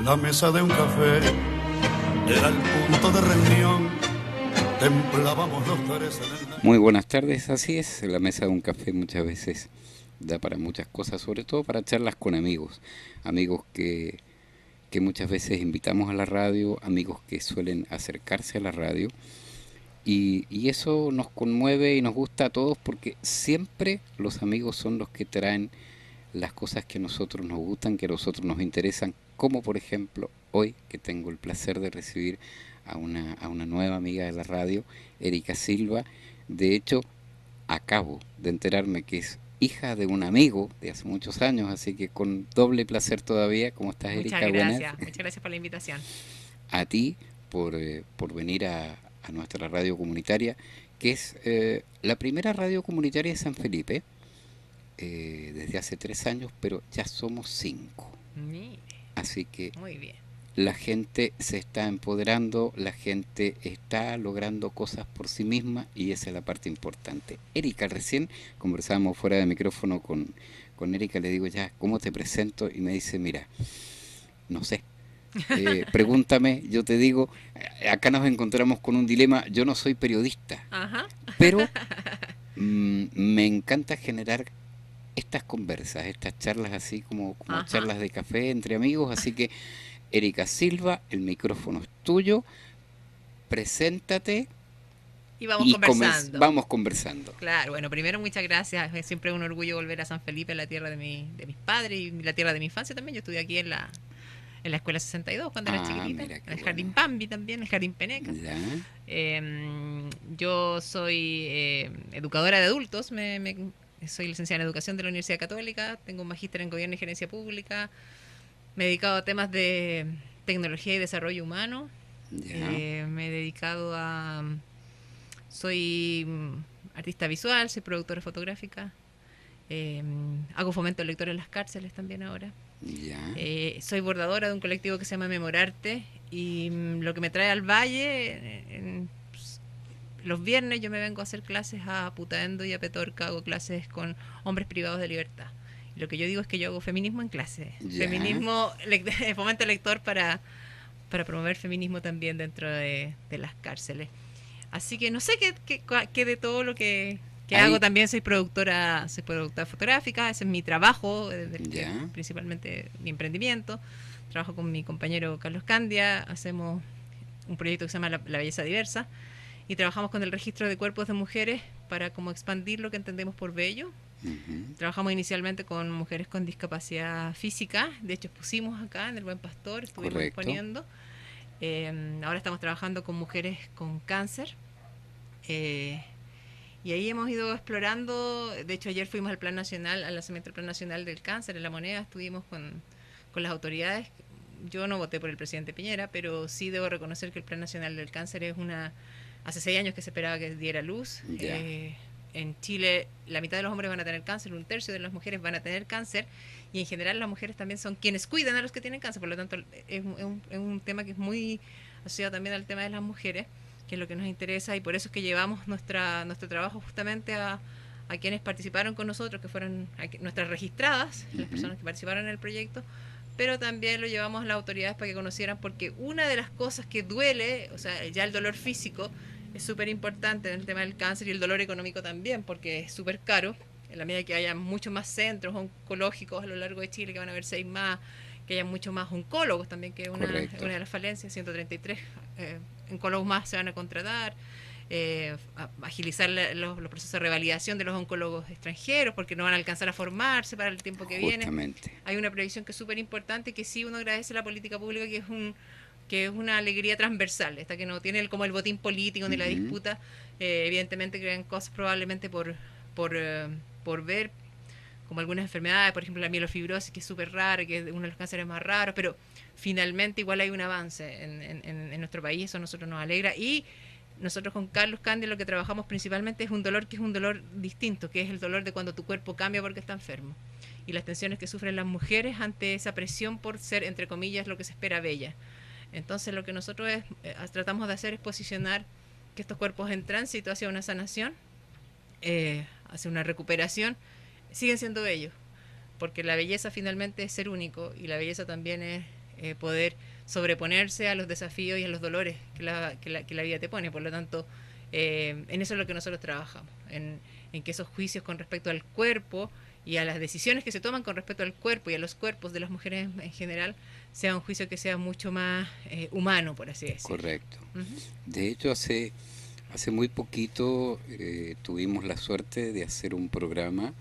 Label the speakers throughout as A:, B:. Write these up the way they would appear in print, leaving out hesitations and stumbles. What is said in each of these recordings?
A: La mesa de un café era el punto de reunión. Templábamos los tres en el...
B: Muy buenas tardes, así es, la mesa de un café muchas veces da para muchas cosas, sobre todo para charlas con amigos, amigos que muchas veces invitamos a la radio, amigos que suelen acercarse a la radio y eso nos conmueve y nos gusta a todos porque siempre los amigos son los que traen las cosas que a nosotros nos gustan, que a nosotros nos interesan, como por ejemplo hoy que tengo el placer de recibir a una nueva amiga de la radio, Erika Silva. De hecho, acabo de enterarme que es hija de un amigo de hace muchos años, así que con doble placer todavía. ¿Cómo estás, Erika? Buenas.
C: Muchas gracias por la invitación.
B: A ti por venir a nuestra radio comunitaria, que es la primera radio comunitaria de San Felipe, desde hace 3 años, pero ya somos 5.
C: Mire,
B: Así que
C: muy bien.
B: la gente se está empoderando, la gente está logrando cosas por sí misma y esa es la parte importante. Erika, recién conversábamos fuera de micrófono con Erika, le digo ya, ¿cómo te presento? Y me dice, mira, no sé, pregúntame, yo te digo, acá nos encontramos con un dilema, yo no soy periodista,
C: Ajá.
B: pero me encanta generar estas conversas, estas charlas así como
C: Ajá.
B: charlas de café entre amigos, así que Erika Silva, el micrófono es tuyo, preséntate
C: Y vamos
B: y
C: conversando.
B: vamos conversando.
C: Claro, bueno, primero muchas gracias. Es siempre un orgullo volver a San Felipe, la tierra de mis padres y la tierra de mi infancia también. Yo estudié aquí en la escuela 62 cuando era
B: Ah,
C: chiquitita,
B: mira
C: en
B: qué
C: el
B: bueno.
C: Jardín Bambi también, el Jardín Penecas.
B: Ya,
C: Yo soy educadora de adultos, soy licenciada en educación de la Universidad Católica, tengo un magíster en gobierno y gerencia pública, me he dedicado a temas de tecnología y desarrollo humano,
B: ya,
C: me he dedicado a... Soy artista visual, soy productora fotográfica, eh, hago fomento lector en las cárceles también ahora.
B: ya,
C: Soy bordadora de un colectivo que se llama Memorarte y lo que me trae al valle, pues, los viernes yo me vengo a hacer clases a Putaendo y a Petorca, hago clases con hombres privados de libertad. Y lo que yo digo es que yo hago feminismo en clase,
B: ya.
C: feminismo, fomento lector para promover feminismo también dentro de las cárceles. Así que no sé qué de todo lo que hago.
B: Ahí,
C: También soy productora fotográfica, ese es mi trabajo,
B: ya,
C: principalmente mi emprendimiento. Trabajo con mi compañero Carlos Candia, hacemos un proyecto que se llama La Belleza Diversa y trabajamos con el registro de cuerpos de mujeres para como expandir lo que entendemos por bello.
B: ujú,
C: Trabajamos inicialmente con mujeres con discapacidad física, de hecho expusimos acá en el Buen Pastor, estuvimos
B: correcto.
C: exponiendo. Ahora estamos trabajando con mujeres con cáncer. Eh, y ahí hemos ido explorando, de hecho ayer fuimos al Plan Nacional, al lanzamiento del Plan Nacional del Cáncer en La Moneda, estuvimos con las autoridades. Yo no voté por el presidente Piñera, pero sí debo reconocer que el Plan Nacional del Cáncer es una... Hace 6 años que se esperaba que diera luz.
B: Ya,
C: En Chile la mitad de los hombres van a tener cáncer, un tercio de las mujeres van a tener cáncer y en general las mujeres también son quienes cuidan a los que tienen cáncer, por lo tanto es un tema que es muy asociado también al tema de las mujeres, que es lo que nos interesa y por eso es que llevamos nuestro trabajo justamente a quienes participaron con nosotros, que fueron nuestras registradas, las
B: ujú,
C: personas que participaron en el proyecto, pero también lo llevamos a las autoridades para que conocieran, porque una de las cosas que duele, o sea, ya el dolor físico es súper importante en el tema del cáncer y el dolor económico también, porque es súper caro. En la medida que haya muchos más centros oncológicos a lo largo de Chile, que van a haber 6 más, que haya muchos más oncólogos también, que es una
B: correcto.
C: de las falencias, 133 oncólogos más se van a contratar, agilizar los procesos de revalidación de los oncólogos extranjeros, porque no van a alcanzar a formarse para el tiempo que viene.
B: Justamente.
C: Hay una previsión que es súper importante, que sí uno agradece la política pública, que es una alegría transversal, esta que no tiene como el botín político ni la
B: Ujú,
C: disputa. Evidentemente crean cosas probablemente por, eh, por ver como algunas enfermedades, por ejemplo la mielofibrosis, que es súper rara, que es uno de los cánceres más raros, pero finalmente igual hay un avance en nuestro país, eso a nosotros nos alegra. Y nosotros con Carlos Candia lo que trabajamos principalmente es un dolor que es un dolor distinto, que es el dolor de cuando tu cuerpo cambia porque está enfermo. Y las tensiones que sufren las mujeres ante esa presión por ser, entre comillas, lo que se espera bella. Entonces lo que nosotros tratamos de hacer es posicionar que estos cuerpos en tránsito hacia una sanación, hacia una recuperación, siguen siendo bellos, porque la belleza finalmente es ser único y la belleza también poder sobreponerse a los desafíos y a los dolores que la vida te pone. Por lo tanto, en eso es lo que nosotros trabajamos, en que esos juicios con respecto al cuerpo y a las decisiones que se toman con respecto al cuerpo y a los cuerpos de las mujeres en general, sea un juicio que sea mucho más humano, por así decirlo.
B: Correcto.
C: Ujú.
B: De hecho, hace muy poquito tuvimos la suerte de hacer un programa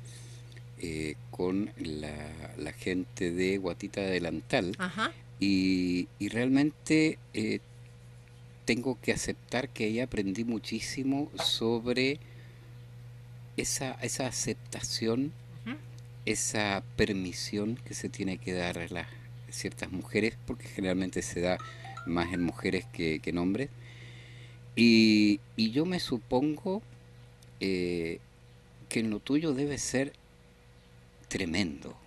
B: con la gente de Guatita Delantal
C: Ajá.
B: y realmente tengo que aceptar que ahí aprendí muchísimo sobre esa aceptación,
C: Ujú.
B: esa permisión que se tiene que dar a las ciertas mujeres, porque generalmente se da más en mujeres que en hombres. Y yo me supongo que en lo tuyo debe ser tremendo.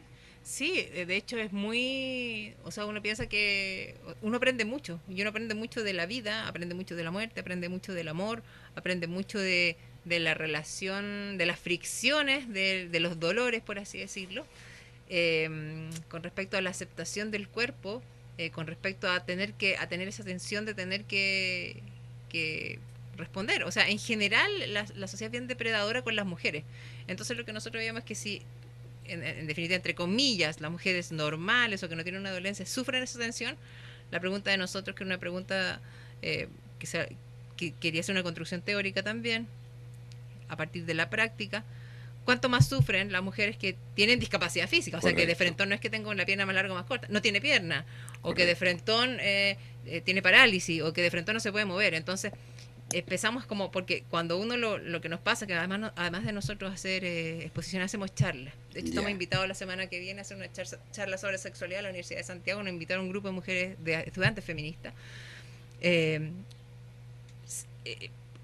C: Sí, de hecho es muy, o sea, uno piensa que uno aprende mucho, y uno aprende mucho de la vida, aprende mucho de la muerte, aprende mucho del amor, aprende mucho de la relación, de las fricciones, de los dolores, por así decirlo, con respecto a la aceptación del cuerpo, con respecto a a tener esa tensión de tener que responder. O sea, en general la sociedad es bien depredadora con las mujeres. Entonces lo que nosotros veíamos es que si en definitiva, entre comillas, las mujeres normales o que no tienen una dolencia sufren esa tensión, la pregunta de nosotros, que es una pregunta eh, que, que quería ser una construcción teórica también, a partir de la práctica, ¿cuánto más sufren las mujeres que tienen discapacidad física? O sea, que de
B: Correcto,
C: frentón no es que tenga una pierna más larga o más corta, no tiene pierna, o que de
B: correcto.
C: frentón tiene parálisis, o que de frentón no se puede mover. Entonces, empezamos como, porque cuando uno lo que nos pasa, que además, además de nosotros hacer exposiciones, hacemos charlas. De hecho, estamos
B: Ya,
C: invitados la semana que viene a hacer una charla sobre sexualidad a la Universidad de Santiago. Nos invitaron un grupo de mujeres, de estudiantes feministas. Eh,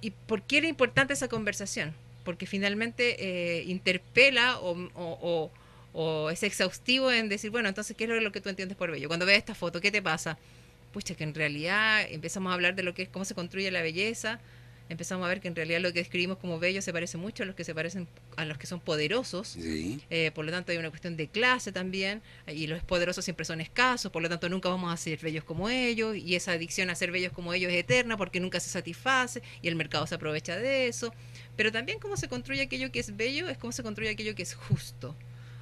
C: ¿Y por qué era importante esa conversación? Porque finalmente interpela o es exhaustivo en decir, bueno, entonces, ¿qué es lo que tú entiendes por bello? Cuando ves esta foto, ¿qué te pasa? Pucha, que en realidad empezamos a hablar de lo que es cómo se construye la belleza, empezamos a ver que en realidad lo que describimos como bello se parece mucho a los que se parecen a los que son poderosos.
B: sí,
C: Por lo tanto hay una cuestión de clase también, y los poderosos siempre son escasos, por lo tanto nunca vamos a ser bellos como ellos, y esa adicción a ser bellos como ellos es eterna porque nunca se satisface y el mercado se aprovecha de eso. Pero también cómo se construye aquello que es bello es cómo se construye aquello que es justo,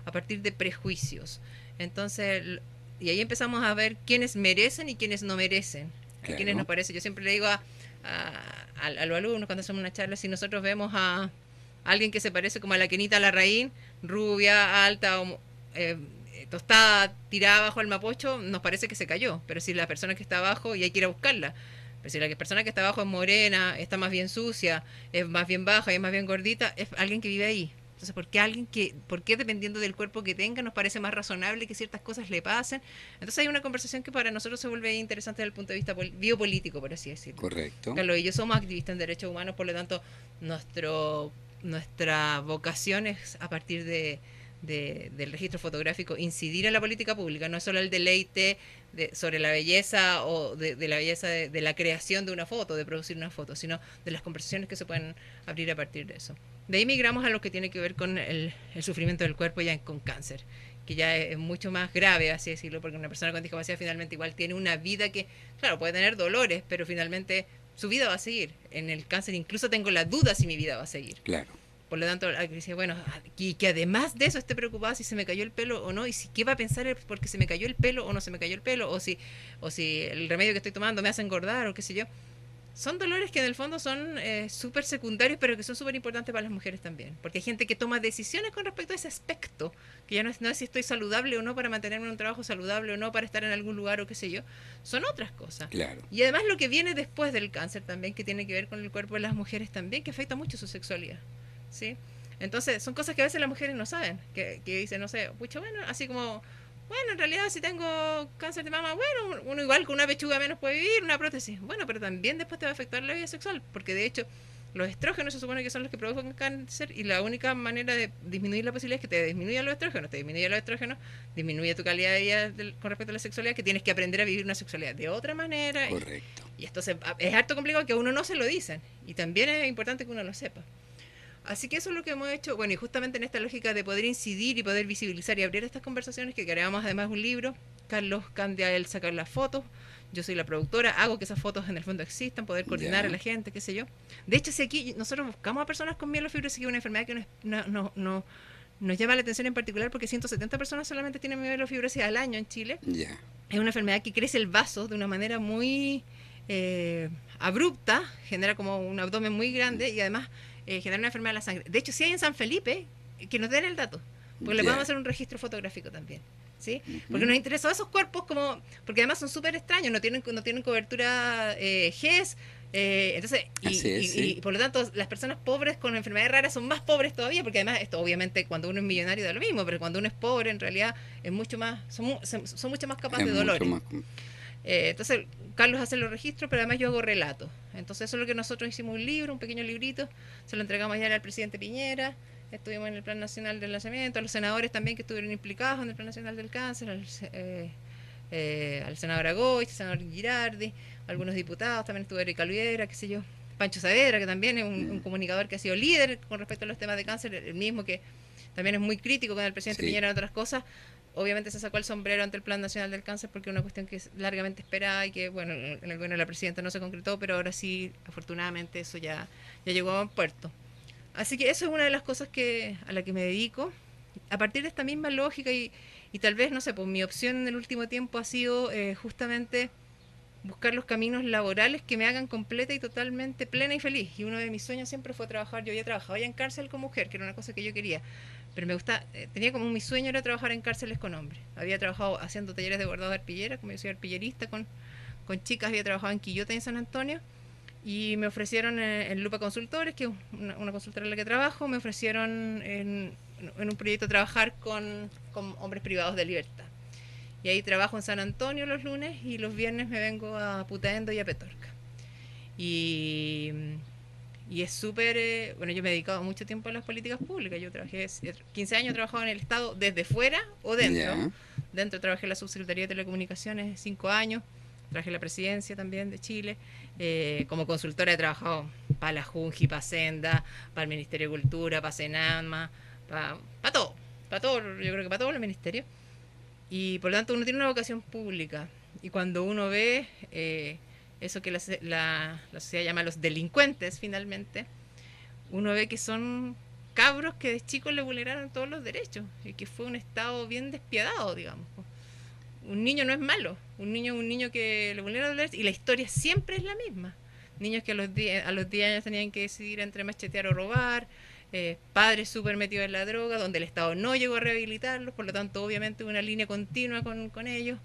C: a partir de prejuicios. Entonces, y ahí empezamos a ver quiénes merecen y quiénes no merecen, a quiénes nos
B: claro,
C: parece. Yo siempre le digo a los alumnos cuando hacemos una charla, si nosotros vemos a alguien que se parece como a la Kenita Larraín, rubia, alta, tostada, tirada bajo el mapocho, nos parece que se cayó. Pero si la persona que está abajo, y hay que ir a buscarla. Pero si la persona que está abajo es morena, está más bien sucia, es más bien baja y es más bien gordita, es alguien que vive ahí. Entonces, ¿por qué dependiendo del cuerpo que tenga nos parece más razonable que ciertas cosas le pasen? Entonces hay una conversación que para nosotros se vuelve interesante desde el punto de vista biopolítico, por así decirlo.
B: correcto,
C: Carlos y yo somos activistas en derechos humanos, por lo tanto, nuestra vocación es a partir del registro fotográfico incidir en la política pública, no es solo el deleite sobre la belleza o de la belleza de la creación de una foto, de producir una foto, sino de las conversaciones que se pueden abrir a partir de eso. De ahí migramos a lo que tiene que ver con el sufrimiento del cuerpo ya con cáncer, que ya es mucho más grave, así decirlo, porque una persona con discapacidad finalmente igual tiene una vida que, claro, puede tener dolores, pero finalmente su vida va a seguir. En el cáncer incluso tengo la duda si mi vida va a seguir.
B: claro,
C: Por lo tanto, dice, bueno, y que además de eso esté preocupada si se me cayó el pelo o no, y si qué va a pensar porque se me cayó el pelo o no se me cayó el pelo, o si el remedio que estoy tomando me hace engordar o qué sé yo. Son dolores que en el fondo son súper secundarios, pero que son súper importantes para las mujeres también. Porque hay gente que toma decisiones con respecto a ese aspecto, que ya no es si estoy saludable o no para mantenerme en un trabajo saludable o no para estar en algún lugar o qué sé yo. Son otras cosas.
B: claro,
C: Y además lo que viene después del cáncer también, que tiene que ver con el cuerpo de las mujeres también, que afecta mucho su sexualidad. ¿Sí? Entonces, son cosas que a veces las mujeres no saben, que dicen, no sé, pucha, bueno, así como, bueno, en realidad si tengo cáncer de mama, bueno, uno igual con una pechuga menos puede vivir, una prótesis. Bueno, pero también después te va a afectar la vida sexual, porque de hecho los estrógenos se supone que son los que provocan cáncer y la única manera de disminuir la posibilidad es que te disminuyan los estrógenos. Te disminuye los estrógenos, disminuye tu calidad de vida con respecto a la sexualidad, que tienes que aprender a vivir una sexualidad de otra manera.
B: correcto.
C: Y esto es harto complicado que a uno no se lo dicen. Y también es importante que uno lo sepa. Así que eso es lo que hemos hecho, bueno, y justamente en esta lógica de poder incidir y poder visibilizar y abrir estas conversaciones, que creamos además un libro Carlos cambia él sacar las fotos, yo soy la productora, hago que esas fotos en el fondo existan, poder coordinar a la gente, qué sé yo. De hecho, si aquí nosotros buscamos a personas con mielofibrosis, que es una enfermedad que nos llama la atención en particular porque 170 personas solamente tienen mielofibrosis al año en Chile.
B: Ya.
C: Es una enfermedad que crece el vaso de una manera muy abrupta, genera como un abdomen muy grande y además genera una enfermedad de la sangre. De hecho, si hay en San Felipe, que nos den el dato, porque le podemos hacer un registro fotográfico también. ¿Sí? Porque nos interesó esos cuerpos como, porque además son súper extraños, no tienen cobertura GES, entonces, y por lo tanto las personas pobres con enfermedades raras son más pobres todavía, porque además esto obviamente cuando uno es millonario da lo mismo, pero cuando uno es pobre en realidad es mucho más, son mucho más capaces de dolores. Entonces Carlos hace los registros, pero además yo hago relatos. Entonces eso es lo que nosotros hicimos, un libro, un pequeño librito, se lo entregamos ayer al presidente Piñera. Estuvimos en el Plan Nacional del Lanzamiento, a los senadores también que estuvieron implicados en el Plan Nacional del Cáncer, al senador Agoy, al senador Girardi, algunos diputados, también estuvo Erika Luera, qué sé yo, Pancho Saavedra, que también es un comunicador que ha sido líder con respecto a los temas de cáncer, el mismo que también es muy crítico con el presidente Piñera en otras cosas. Obviamente se sacó el sombrero ante el Plan Nacional del Cáncer porque es una cuestión que es largamente esperada y que, bueno, en el gobierno de la presidenta no se concretó, pero ahora sí, afortunadamente, eso ya llegó a buen puerto. Así que eso es una de las cosas a la que me dedico. A partir de esta misma lógica y tal vez, no sé, pues mi opción en el último tiempo ha sido justamente buscar los caminos laborales que me hagan completa y totalmente plena y feliz. Y uno de mis sueños siempre fue trabajar. Yo había trabajado ya en cárcel con mujer, que era una cosa que yo quería. Pero me gusta, tenía como mi sueño era trabajar en cárceles con hombres. Había trabajado haciendo talleres de bordado de arpillera, como yo soy arpillerista, con chicas. Había trabajado en Quillota y en San Antonio. Y me ofrecieron en Lupa Consultores, que es una consultora en la que trabajo, me ofrecieron en un proyecto trabajar con hombres privados de libertad. Y ahí trabajo en San Antonio los lunes y los viernes me vengo a Putaendo y a Petorca. Y es súper, bueno, yo me he dedicado mucho tiempo a las políticas públicas. Yo trabajé 15 años, he trabajado en el Estado desde fuera o dentro. Dentro trabajé en la Subsecretaría de Telecomunicaciones 5 años. Trabajé en la presidencia también de Chile. Como consultora he trabajado para la Junji, para Senda, para el Ministerio de Cultura, para Senama, para todo, yo creo que para todos los ministerios. Y por lo tanto uno tiene una vocación pública. Y cuando uno ve eso que la sociedad llama los delincuentes finalmente, uno ve que son cabros que de chicos le vulneraron todos los derechos y que fue un Estado bien despiadado, digamos. Un niño no es malo, un niño que le vulnera los derechos, y la historia siempre es la misma. Niños que a los 10 años tenían que decidir entre machetear o robar, padres súper metidos en la droga, donde el Estado no llegó a rehabilitarlos, por lo tanto obviamente una línea continua con ellos,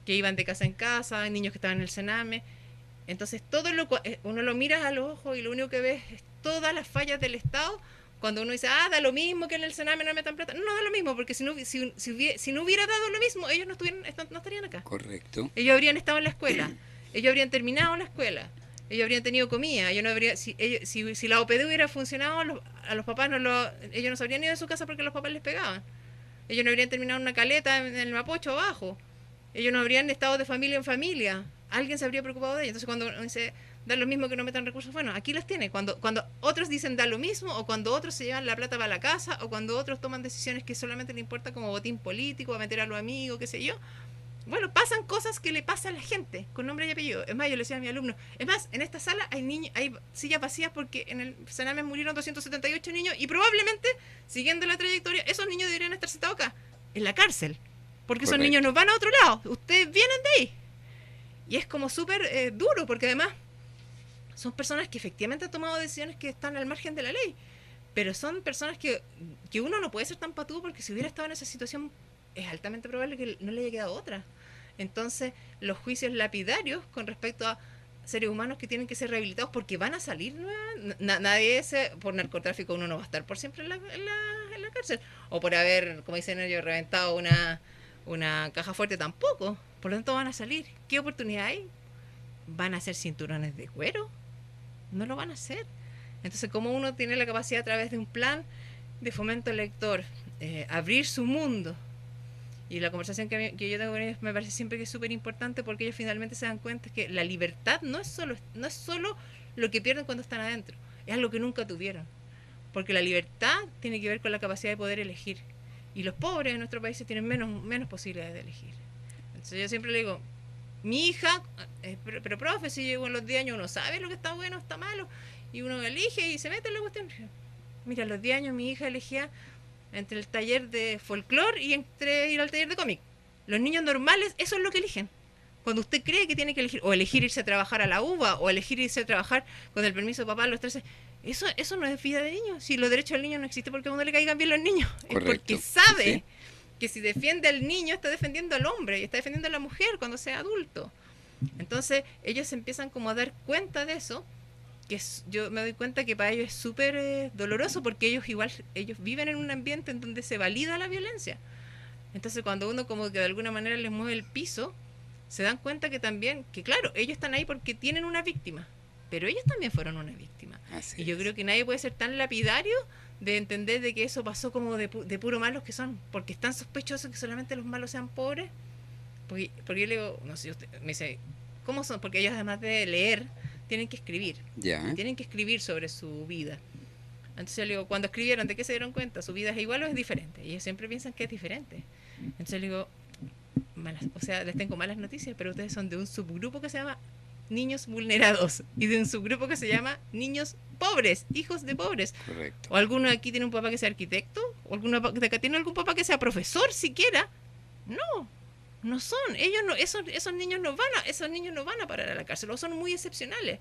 C: que iban de casa en casa, niños que estaban en el Sename. Entonces uno lo mira a los ojos y lo único que ves es todas las fallas del Estado. Cuando uno dice, da lo mismo que en el Sename no metan plata, no da lo mismo, porque si no hubiera dado lo mismo, ellos no estarían acá.
B: Correcto.
C: Ellos habrían estado en la escuela, ellos habrían terminado la escuela, ellos habrían tenido comida, si la OPD hubiera funcionado, a los papás ellos no se habrían ido de su casa porque los papás les pegaban. Ellos no habrían terminado en una caleta en el Mapocho abajo. Ellos no habrían estado de familia en familia. Alguien se habría preocupado de ellos. Entonces cuando uno dice, da lo mismo que no metan recursos, bueno, aquí las tiene. Cuando otros dicen da lo mismo, o cuando otros se llevan la plata para la casa, o cuando otros toman decisiones que solamente le importa como botín político, a meter a los amigos, qué sé yo. Bueno, pasan cosas que le pasa a la gente, con nombre y apellido. Es más, yo le decía a mi alumno, es más, en esta sala hay sillas vacías porque en el Sename murieron 278 niños y probablemente, siguiendo la trayectoria, esos niños deberían estar sentados acá, en la cárcel. Porque esos niños no van a otro lado, ustedes vienen de ahí. Y es como súper duro, porque además son personas que efectivamente han tomado decisiones que están al margen de la ley, pero son personas que uno no puede ser tan patudo, porque si hubiera estado en esa situación es altamente probable que no le haya quedado otra. Entonces los juicios lapidarios con respecto a seres humanos que tienen que ser rehabilitados porque van a salir nadie por narcotráfico, uno no va a estar por siempre en la cárcel, o por haber, como dicen ellos, reventado una caja fuerte tampoco. Por lo tanto van a salir. ¿Qué oportunidad hay? ¿Van a hacer cinturones de cuero? No lo van a hacer. Entonces, como uno tiene la capacidad a través de un plan de fomento al lector, abrir su mundo, y la conversación que yo tengo con ellos me parece siempre que es súper importante, porque ellos finalmente se dan cuenta que la libertad no es solo lo que pierden cuando están adentro, es algo que nunca tuvieron, porque la libertad tiene que ver con la capacidad de poder elegir, y los pobres en nuestro país tienen menos posibilidades de elegir. Entonces yo siempre le digo, mi hija, pero profe, si llegó en los 10 años uno sabe lo que está bueno, está malo, y uno elige y se mete en la cuestión. Mira, a los 10 años mi hija elegía entre el taller de folclore y entre ir al taller de cómic. Los niños normales, eso es lo que eligen. Cuando usted cree que tiene que elegir, o elegir irse a trabajar a la UBA, o elegir irse a trabajar con el permiso de papá a los 13, eso no es vida de niño. Si los derechos del niño no existen porque a uno le caigan bien los niños,
B: Correcto.
C: es porque sabe
B: Sí.
C: que si defiende al niño está defendiendo al hombre y está defendiendo a la mujer cuando sea adulto. Entonces ellos empiezan como a dar cuenta de eso, yo me doy cuenta que para ellos es súper doloroso porque ellos viven en un ambiente en donde se valida la violencia. Entonces cuando uno como que de alguna manera les mueve el piso, se dan cuenta que también, que claro, ellos están ahí porque tienen una víctima, pero ellos también fueron una víctima.
B: Así
C: Y yo
B: es.
C: creo que nadie puede ser tan lapidario de entender de que eso pasó como de puro malos que son, porque están sospechosos que solamente los malos sean pobres. Porque yo le digo, no sé, usted me dice, ¿cómo son? Porque ellos además de leer, tienen que escribir.
B: Ya.
C: Tienen que escribir sobre su vida. Entonces yo le digo, cuando escribieron, ¿de qué se dieron cuenta? ¿Su vida es igual o es diferente? Y ellos siempre piensan que es diferente. Entonces le digo, les tengo malas noticias, pero ustedes son de un subgrupo que se llama niños vulnerados y de un subgrupo que se llama niños pobres, hijos de pobres.
B: Correcto.
C: O alguno aquí tiene un papá que sea arquitecto, o alguno de acá tiene algún papá que sea profesor siquiera. No son, ellos no, esos niños no van a parar a la cárcel, o son muy excepcionales.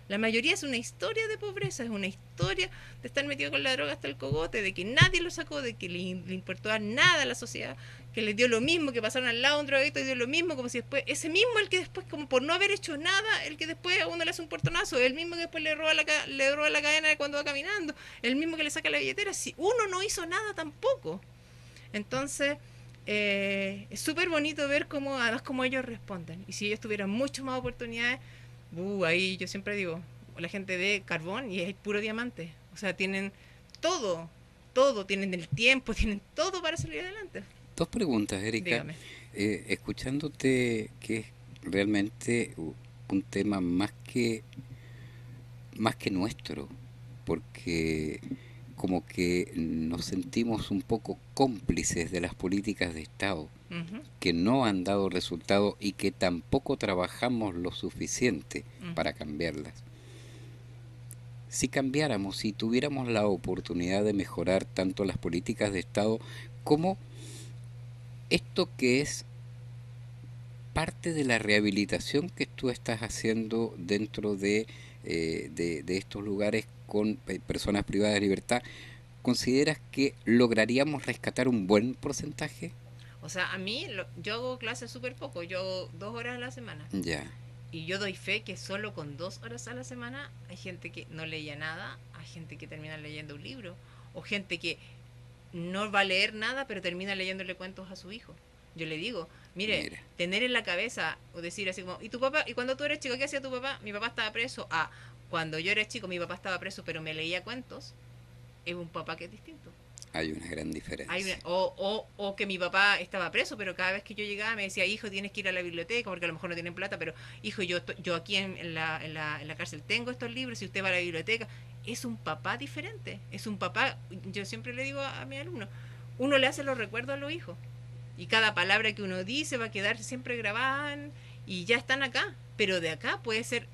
C: La mayoría es una historia de pobreza, es una historia de estar metido con la droga hasta el cogote, de que nadie lo sacó, de que le importó nada a la sociedad, que les dio lo mismo, que pasaron al lado de un drogadicto y dio lo mismo, como si después, ese mismo el que después, como por no haber hecho nada, el que después a uno le hace un portonazo, el mismo que después le roba la cadena cuando va caminando, el mismo que le saca la billetera, si uno no hizo nada tampoco. Entonces, es súper bonito ver además cómo ellos responden. Y si ellos tuvieran muchas más oportunidades, ahí yo siempre digo, la gente ve carbón y es puro diamante. O sea, tienen todo, tienen el tiempo, tienen todo para salir adelante.
B: Dos preguntas, Erika.
C: Dígame.
B: Escuchándote, que es realmente un tema más que nuestro, porque como que nos sentimos un poco cómplices de las políticas de Estado
C: Uh-huh.
B: que no han dado resultado y que tampoco trabajamos lo suficiente
C: Uh-huh.
B: para cambiarlas. Si cambiáramos, si tuviéramos la oportunidad de mejorar tanto las políticas de Estado como esto que es parte de la rehabilitación que tú estás haciendo dentro de estos lugares con personas privadas de libertad, ¿consideras que lograríamos rescatar un buen porcentaje?
C: O sea, a mí, yo hago clases súper poco, yo hago 2 horas a la semana.
B: Ya.
C: Y yo doy fe que solo con 2 horas a la semana hay gente que no leía nada, hay gente que termina leyendo un libro, o gente que no va a leer nada, pero termina leyéndole cuentos a su hijo. Yo le digo, mire, tener en la cabeza, o decir así como, ¿y tu papá? ¿Y cuando tú eres chico, qué hacía tu papá? Mi papá estaba preso. Cuando yo era chico, mi papá estaba preso, pero me leía cuentos. Es un papá que es distinto.
B: Hay una gran diferencia.
C: O que mi papá estaba preso, pero cada vez que yo llegaba me decía, hijo, tienes que ir a la biblioteca, porque a lo mejor no tienen plata, pero hijo, yo aquí en la cárcel tengo estos libros, si usted va a la biblioteca. Es un papá diferente, es un papá. Yo siempre le digo a mis alumnos, uno le hace los recuerdos a los hijos, y cada palabra que uno dice va a quedar siempre grabada y ya están acá. Pero de acá puede ser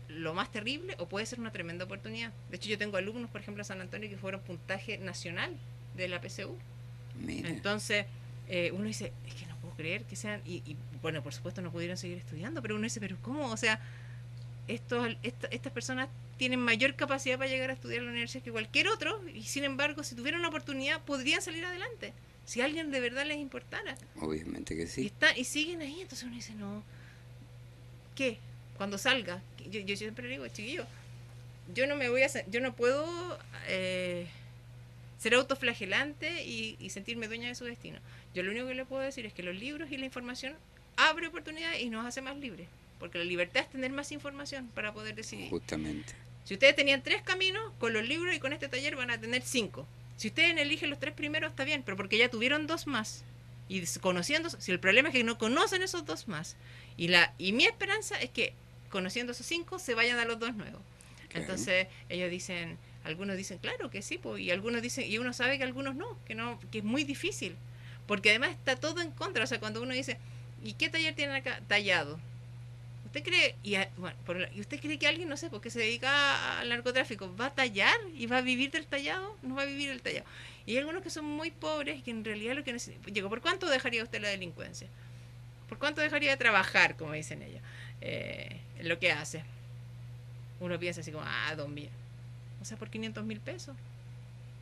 C: lo más terrible o puede ser una tremenda oportunidad. De hecho, yo tengo alumnos, por ejemplo, en San Antonio, que fueron puntaje nacional de la PSU.
B: Mira.
C: Entonces, uno dice, es que no puedo creer que sean... Y bueno, por supuesto no pudieron seguir estudiando, pero uno dice, ¿pero cómo? O sea, estas personas tienen mayor capacidad para llegar a estudiar en la universidad que cualquier otro, y sin embargo, si tuvieran una oportunidad, podrían salir adelante. Si a alguien de verdad les importara.
B: Obviamente que sí.
C: Y siguen ahí, entonces uno dice, no... ¿Qué? Cuando salga, yo siempre digo, chiquillo, yo no puedo ser autoflagelante y sentirme dueña de su destino. Yo lo único que le puedo decir es que los libros y la información abre oportunidades y nos hace más libres, porque la libertad es tener más información para poder decidir.
B: Justamente.
C: Si ustedes tenían 3 caminos, con los libros y con este taller van a tener 5. Si ustedes eligen los 3 primeros, está bien, pero porque ya tuvieron 2 más. Y conociendo, si el problema es que no conocen esos 2 más. Y mi esperanza es que conociendo esos 5 se vayan a los 2 nuevos.
B: Claro.
C: Entonces ellos dicen, algunos dicen claro que sí, pues, y algunos dicen, y uno sabe que algunos no, que es muy difícil, porque además está todo en contra. O sea, cuando uno dice, ¿Y qué taller tienen acá? Tallado. ¿Usted cree, ¿y usted cree que alguien, no sé, porque se dedica al narcotráfico, va a tallar y va a vivir del tallado? No va a vivir del tallado. Y hay algunos que son muy pobres que en realidad lo que necesitan... Digo, ¿por cuánto dejaría usted la delincuencia? ¿Por cuánto dejaría de trabajar, como dicen ellos, en lo que hace? Uno piensa así como, 2.000. O sea, por 500.000 pesos.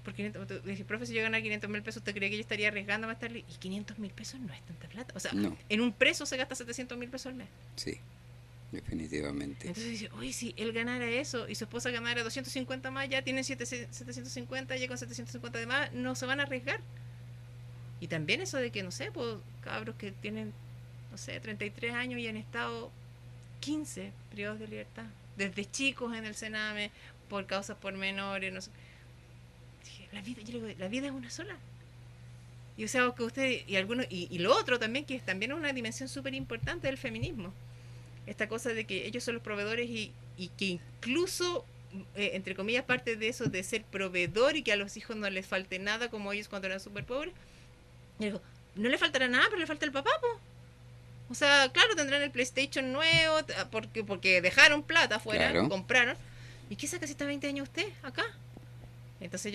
C: Por 500, dije, profe, si yo ganara 500.000 pesos, ¿usted cree que yo estaría arriesgando a estarle? Y 500.000 pesos no es tanta plata. O sea,
B: No,
C: en un preso se gasta 700.000 pesos al mes.
B: sí, definitivamente.
C: Entonces dice, oye, si él ganara eso y su esposa ganara 250 más, ya tienen 750, ya con 750 de más, no se van a arriesgar. Y también eso de que, no sé, pues cabros que tienen, no sé, 33 años y han estado 15 privados de libertad, desde chicos en el Sename, por causas pormenores, no sé. Dije, yo le digo, la vida es una sola. Y o sea, que usted, y algunos, y lo otro también, que también es una dimensión súper importante del feminismo. Esta cosa de que ellos son los proveedores y que incluso, entre comillas, parte de eso de ser proveedor y que a los hijos no les falte nada como ellos cuando eran súper pobres. Y digo, no le faltará nada, pero le falta el papá, po. O sea, claro, tendrán el PlayStation nuevo porque dejaron plata afuera,
B: Claro.
C: compraron. ¿Y qué saca si está 20 años usted acá? Entonces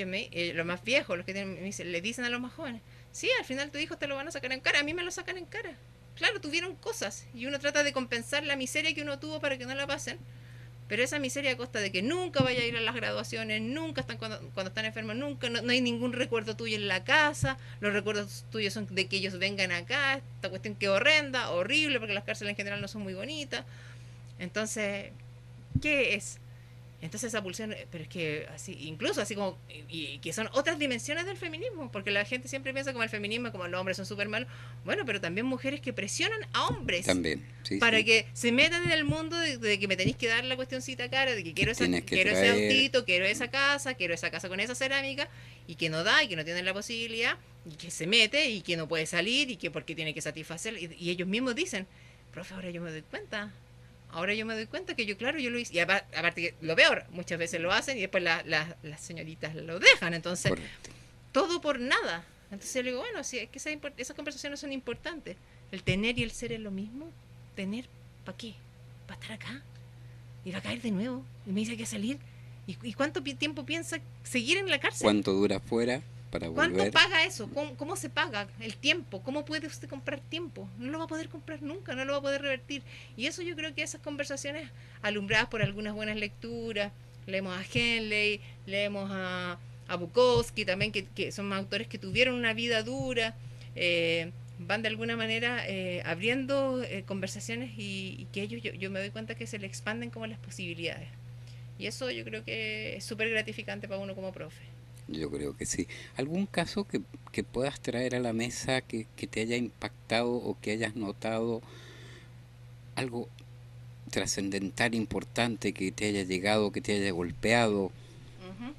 C: los más viejos, los que tienen, le dicen a los más jóvenes, sí, al final tu hijo te lo van a sacar en cara, a mí me lo sacan en cara. Claro, tuvieron cosas y uno trata de compensar la miseria que uno tuvo para que no la pasen, pero esa miseria a costa de que nunca vaya a ir a las graduaciones, nunca están cuando están enfermos, nunca, no hay ningún recuerdo tuyo en la casa, los recuerdos tuyos son de que ellos vengan acá, esta cuestión que horrenda, horrible, porque las cárceles en general no son muy bonitas. Entonces, ¿qué es? Entonces esa pulsión, pero es que así, incluso así como, y que son otras dimensiones del feminismo, porque la gente siempre piensa como el feminismo, como los hombres son súper malos, bueno, pero también mujeres que presionan a hombres
B: También, sí,
C: para
B: sí.
C: que se metan en el mundo de que me tenéis que dar la cuestioncita cara, de que quiero,
B: Tienes que
C: quiero ese
B: traer.
C: autito, quiero esa casa con esa cerámica, y que no da, y que no tienen la posibilidad, y que se mete, y que no puede salir, y que porque tiene que satisfacer, y ellos mismos dicen, profe, ahora yo me doy cuenta. Ahora yo me doy cuenta que yo, claro, yo lo hice. Y aparte que lo peor, muchas veces lo hacen y después las señoritas lo dejan. Entonces,
B: Correcto.
C: todo por nada. Entonces yo le digo, bueno, sí, es que esas conversaciones son importantes. El tener y el ser es lo mismo. Tener, ¿para qué? ¿Para estar acá? Y va a caer de nuevo. Y me dice que salir. ¿Y cuánto tiempo piensa seguir en la cárcel?
B: ¿Cuánto dura fuera para
C: ¿Cuánto
B: volver?
C: paga eso? ¿Cómo se paga el tiempo? ¿Cómo puede usted comprar tiempo? No lo va a poder comprar nunca, no lo va a poder revertir. Y eso yo creo que esas conversaciones, alumbradas por algunas buenas lecturas, leemos a Henley, leemos a Bukowski también, que son autores que tuvieron una vida dura, van de alguna manera abriendo conversaciones y que ellos, yo me doy cuenta que se le expanden como las posibilidades. Y eso yo creo que es súper gratificante para uno como profe.
B: Yo creo que sí. ¿Algún caso que puedas traer a la mesa que te haya impactado o que hayas notado algo trascendental, importante, que te haya llegado, que te haya golpeado?
C: Uh-huh.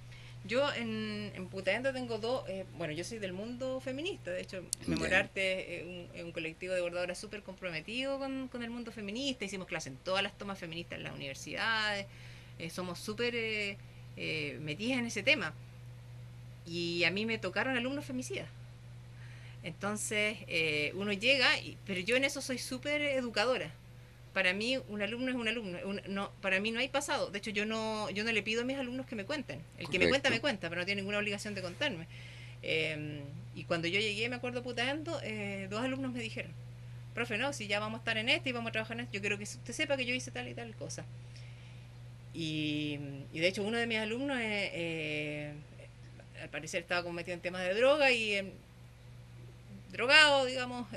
C: Yo en Putaendo tengo dos, bueno, yo soy del mundo feminista, de hecho, Memorarte es un colectivo de bordadoras súper comprometido con el mundo feminista, hicimos clases en todas las tomas feministas en las universidades, somos súper metidas en ese tema. Y a mí me tocaron alumnos femicidas. Entonces uno llega, pero yo en eso soy súper educadora. Para mí un alumno es un alumno. Para mí no hay pasado. De hecho yo no le pido a mis alumnos que me cuenten. El que me cuenta, pero no tiene ninguna obligación de contarme. Y cuando yo llegué, me acuerdo Putaendo, dos alumnos me dijeron, profe, no, si ya vamos a estar en y vamos a trabajar en esto, yo quiero que usted sepa que yo hice tal y tal cosa. Y de hecho uno de mis alumnos al parecer estaba como metido en temas de droga y drogado, digamos,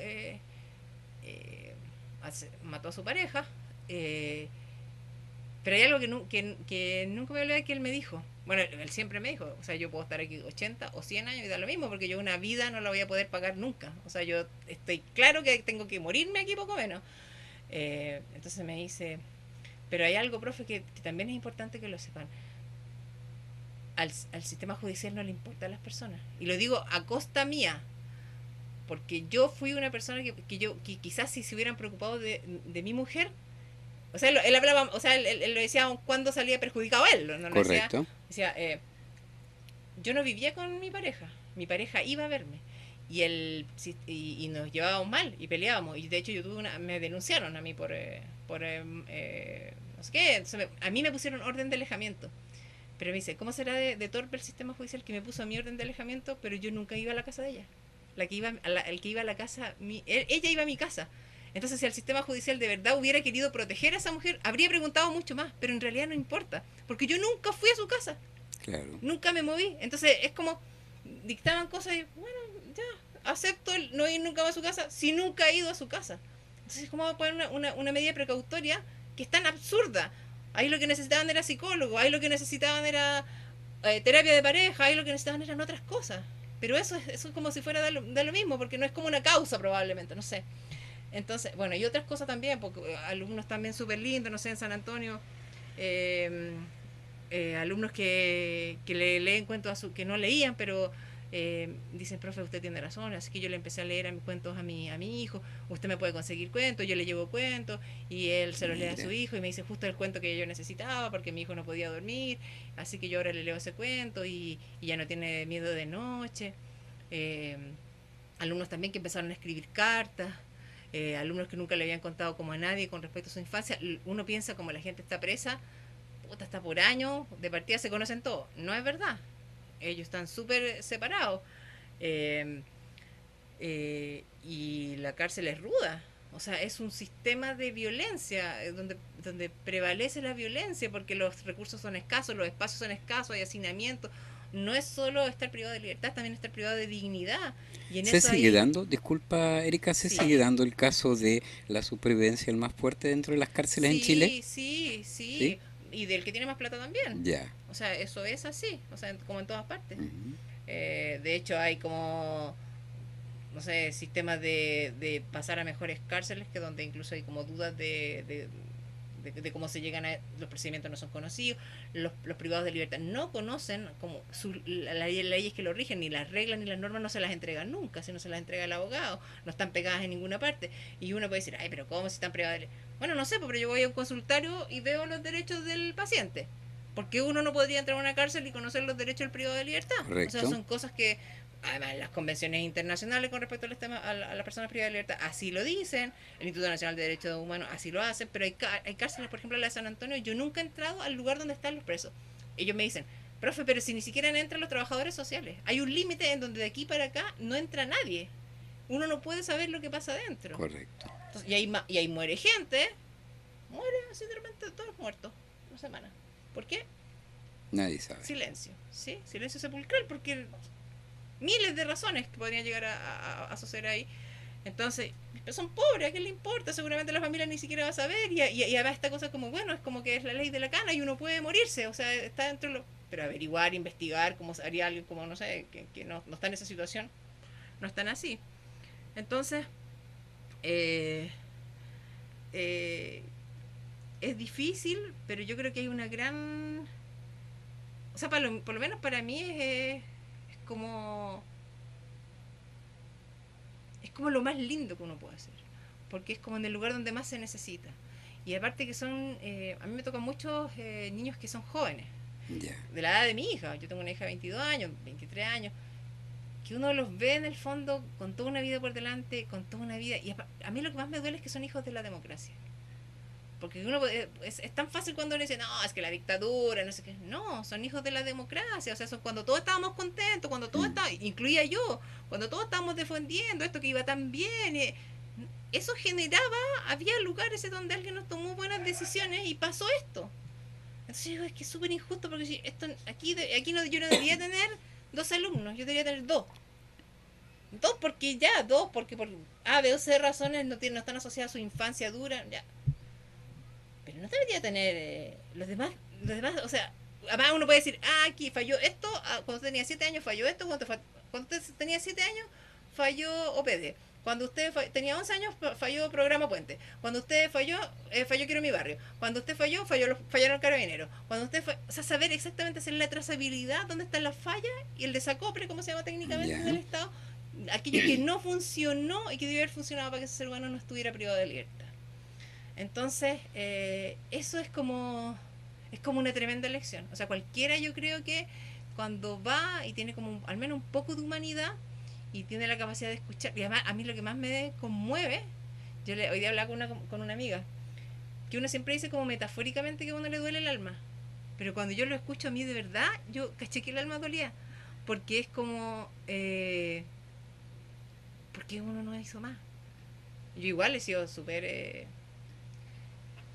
C: mató a su pareja, pero hay algo que nunca me olvidé que él me dijo. Bueno, él siempre me dijo, o sea, yo puedo estar aquí 80 o 100 años y da lo mismo, porque yo una vida no la voy a poder pagar nunca. O sea, yo estoy claro que tengo que morirme aquí poco menos. Entonces me dice, pero hay algo, profe, que también es importante que lo sepan. Al sistema judicial no le importa a las personas. Y lo digo a costa mía, porque yo fui una persona que quizás si se hubieran preocupado de mi mujer, o sea, él hablaba, o sea, él lo decía cuando salía perjudicado él, no lo
B: Correcto.
C: decía, yo no vivía con mi pareja iba a verme, y nos llevábamos mal y peleábamos. Y de hecho me denunciaron a mí no sé qué. Entonces a mí me pusieron orden de alejamiento. Pero me dice, ¿cómo será de torpe el sistema judicial que me puso a mi orden de alejamiento? Pero yo nunca iba a la casa de ella. El que iba a la casa, ella iba a mi casa. Entonces, si el sistema judicial de verdad hubiera querido proteger a esa mujer, habría preguntado mucho más, pero en realidad no importa, porque yo nunca fui a su casa,
B: Claro.
C: nunca me moví. Entonces, es como, dictaban cosas y, bueno, ya, acepto el no ir nunca más a su casa, si nunca he ido a su casa. Entonces, ¿cómo va a poner una medida precautoria que es tan absurda? Ahí lo que necesitaban era psicólogo, ahí lo que necesitaban era terapia de pareja, ahí lo que necesitaban eran otras cosas. Pero eso es como si fuera de lo mismo, porque no es como una causa probablemente, no sé. Entonces, bueno, y otras cosas también, porque alumnos también súper lindos, no sé, en San Antonio, eh, alumnos que le leen cuentos que no leían, pero dicen, profe, usted tiene razón, así que yo le empecé a leer a mis cuentos a mi hijo, usted me puede conseguir cuentos, yo le llevo cuentos, y él se los lee a su
B: Mira.
C: hijo, y me dice justo el cuento que yo necesitaba, porque mi hijo no podía dormir, así que yo ahora le leo ese cuento, y ya no tiene miedo de noche. Eh, Alumnos también que empezaron a escribir cartas, alumnos que nunca le habían contado como a nadie con respecto a su infancia. Uno piensa como la gente está presa, puta, está por años, de partida se conocen todos. No es verdad. Ellos están súper separados. Eh, y la cárcel es ruda. O sea, es un sistema de violencia donde prevalece la violencia porque los recursos son escasos, los espacios son escasos, hay hacinamiento. No es solo estar privado de libertad, también estar privado de dignidad. Y en
B: Se
C: eso
B: sigue
C: hay...
B: dando, disculpa Erika, se sigue
C: Sí,
B: dando el caso de la supervivencia el más fuerte dentro de las cárceles en Chile.
C: sí, sí,
B: ¿Sí?
C: sí. Y del que tiene más plata también.
B: Ya.
C: O sea, eso es así, o sea, como en todas partes.
B: Ujú.
C: De hecho, hay como, no sé, sistemas de pasar a mejores cárceles, que donde incluso hay como dudas de cómo se llegan a... Los procedimientos no son conocidos, los privados de libertad no conocen como las leyes que lo rigen, ni las reglas ni las normas no se las entregan nunca, si no se las entrega el abogado, no están pegadas en ninguna parte. Y uno puede decir, ay, pero ¿cómo si están privados de libertad? Bueno, no sé, pero yo voy a un consultorio y veo los derechos del paciente. Porque uno no podría entrar a una cárcel y conocer los derechos del privado de libertad. O sea,
B: Correcto.
C: son cosas que, además, las convenciones internacionales con respecto al tema, a las personas privadas de libertad así lo dicen, el Instituto Nacional de Derechos Humanos así lo hacen, pero hay cárceles, por ejemplo, la de San Antonio, yo nunca he entrado al lugar donde están los presos. Ellos me dicen, profe, pero si ni siquiera entran los trabajadores sociales, hay un límite en donde de aquí para acá no entra nadie. Uno no puede saber lo que pasa adentro.
B: Correcto.
C: Entonces, y ahí muere gente, muere así de repente todos muertos, una semana. ¿Por qué?
B: Nadie sabe.
C: Silencio, ¿sí? Silencio sepulcral, porque miles de razones que podrían llegar a suceder ahí. Entonces, son pobres, ¿a qué le importa? Seguramente la familia ni siquiera va a saber. Y además esta cosa como, bueno, es como que es la ley de la cana y uno puede morirse. O sea, está dentro de lo... Pero averiguar, investigar, como haría alguien como, no sé, que no está en esa situación, no están así. Entonces, eh, eh, es difícil, pero yo creo que hay una gran... O sea, por lo menos para mí es como es como lo más lindo que uno puede hacer, porque es como en el lugar donde más se necesita. Y aparte que son, a mí me tocan muchos niños que son jóvenes,
B: Ya.
C: de la edad de mi hija. Yo tengo una hija de 22 años, 23 años, que uno los ve en el fondo con toda una vida por delante, con toda una vida. Y a mí lo que más me duele es que son hijos de la democracia. Porque uno es tan fácil cuando uno dice, no, es que la dictadura, no sé qué. No, son hijos de la democracia. O sea, son cuando todos estábamos contentos, cuando todos
B: Mm.
C: estábamos, incluía yo, cuando todos estábamos defendiendo esto que iba tan bien. Eso generaba, había lugares en donde alguien nos tomó buenas decisiones y pasó esto. Entonces yo digo, es que es súper injusto porque si esto, aquí no, yo no debería tener dos alumnos, yo debería tener dos. Dos porque ya, dos porque por A, B o C razones no están asociadas a su infancia dura, ya. Pero no debería tener los demás, o sea, además uno puede decir, aquí falló esto, cuando usted tenía 7 años falló esto, cuando usted tenía 7 años falló OPD, cuando usted tenía 11 años falló programa Puente, cuando usted falló Quiero mi barrio, cuando usted fallaron carabineros, cuando usted o sea, saber exactamente hacer la trazabilidad, dónde están las fallas y el desacopre, como se llama técnicamente en el
B: Ya.
C: Estado, aquello que no funcionó y que debió haber funcionado para que ese ser humano no estuviera privado de libertad. Entonces, eso es como una tremenda lección. O sea, cualquiera yo creo que cuando va y tiene como al menos un poco de humanidad y tiene la capacidad de escuchar. Y además, a mí lo que más me conmueve, hoy día hablaba con una amiga, que uno siempre dice como metafóricamente que a uno le duele el alma. Pero cuando yo lo escucho a mí de verdad, yo caché que el alma dolía. Porque es como... porque uno no hizo más. Yo igual he sido súper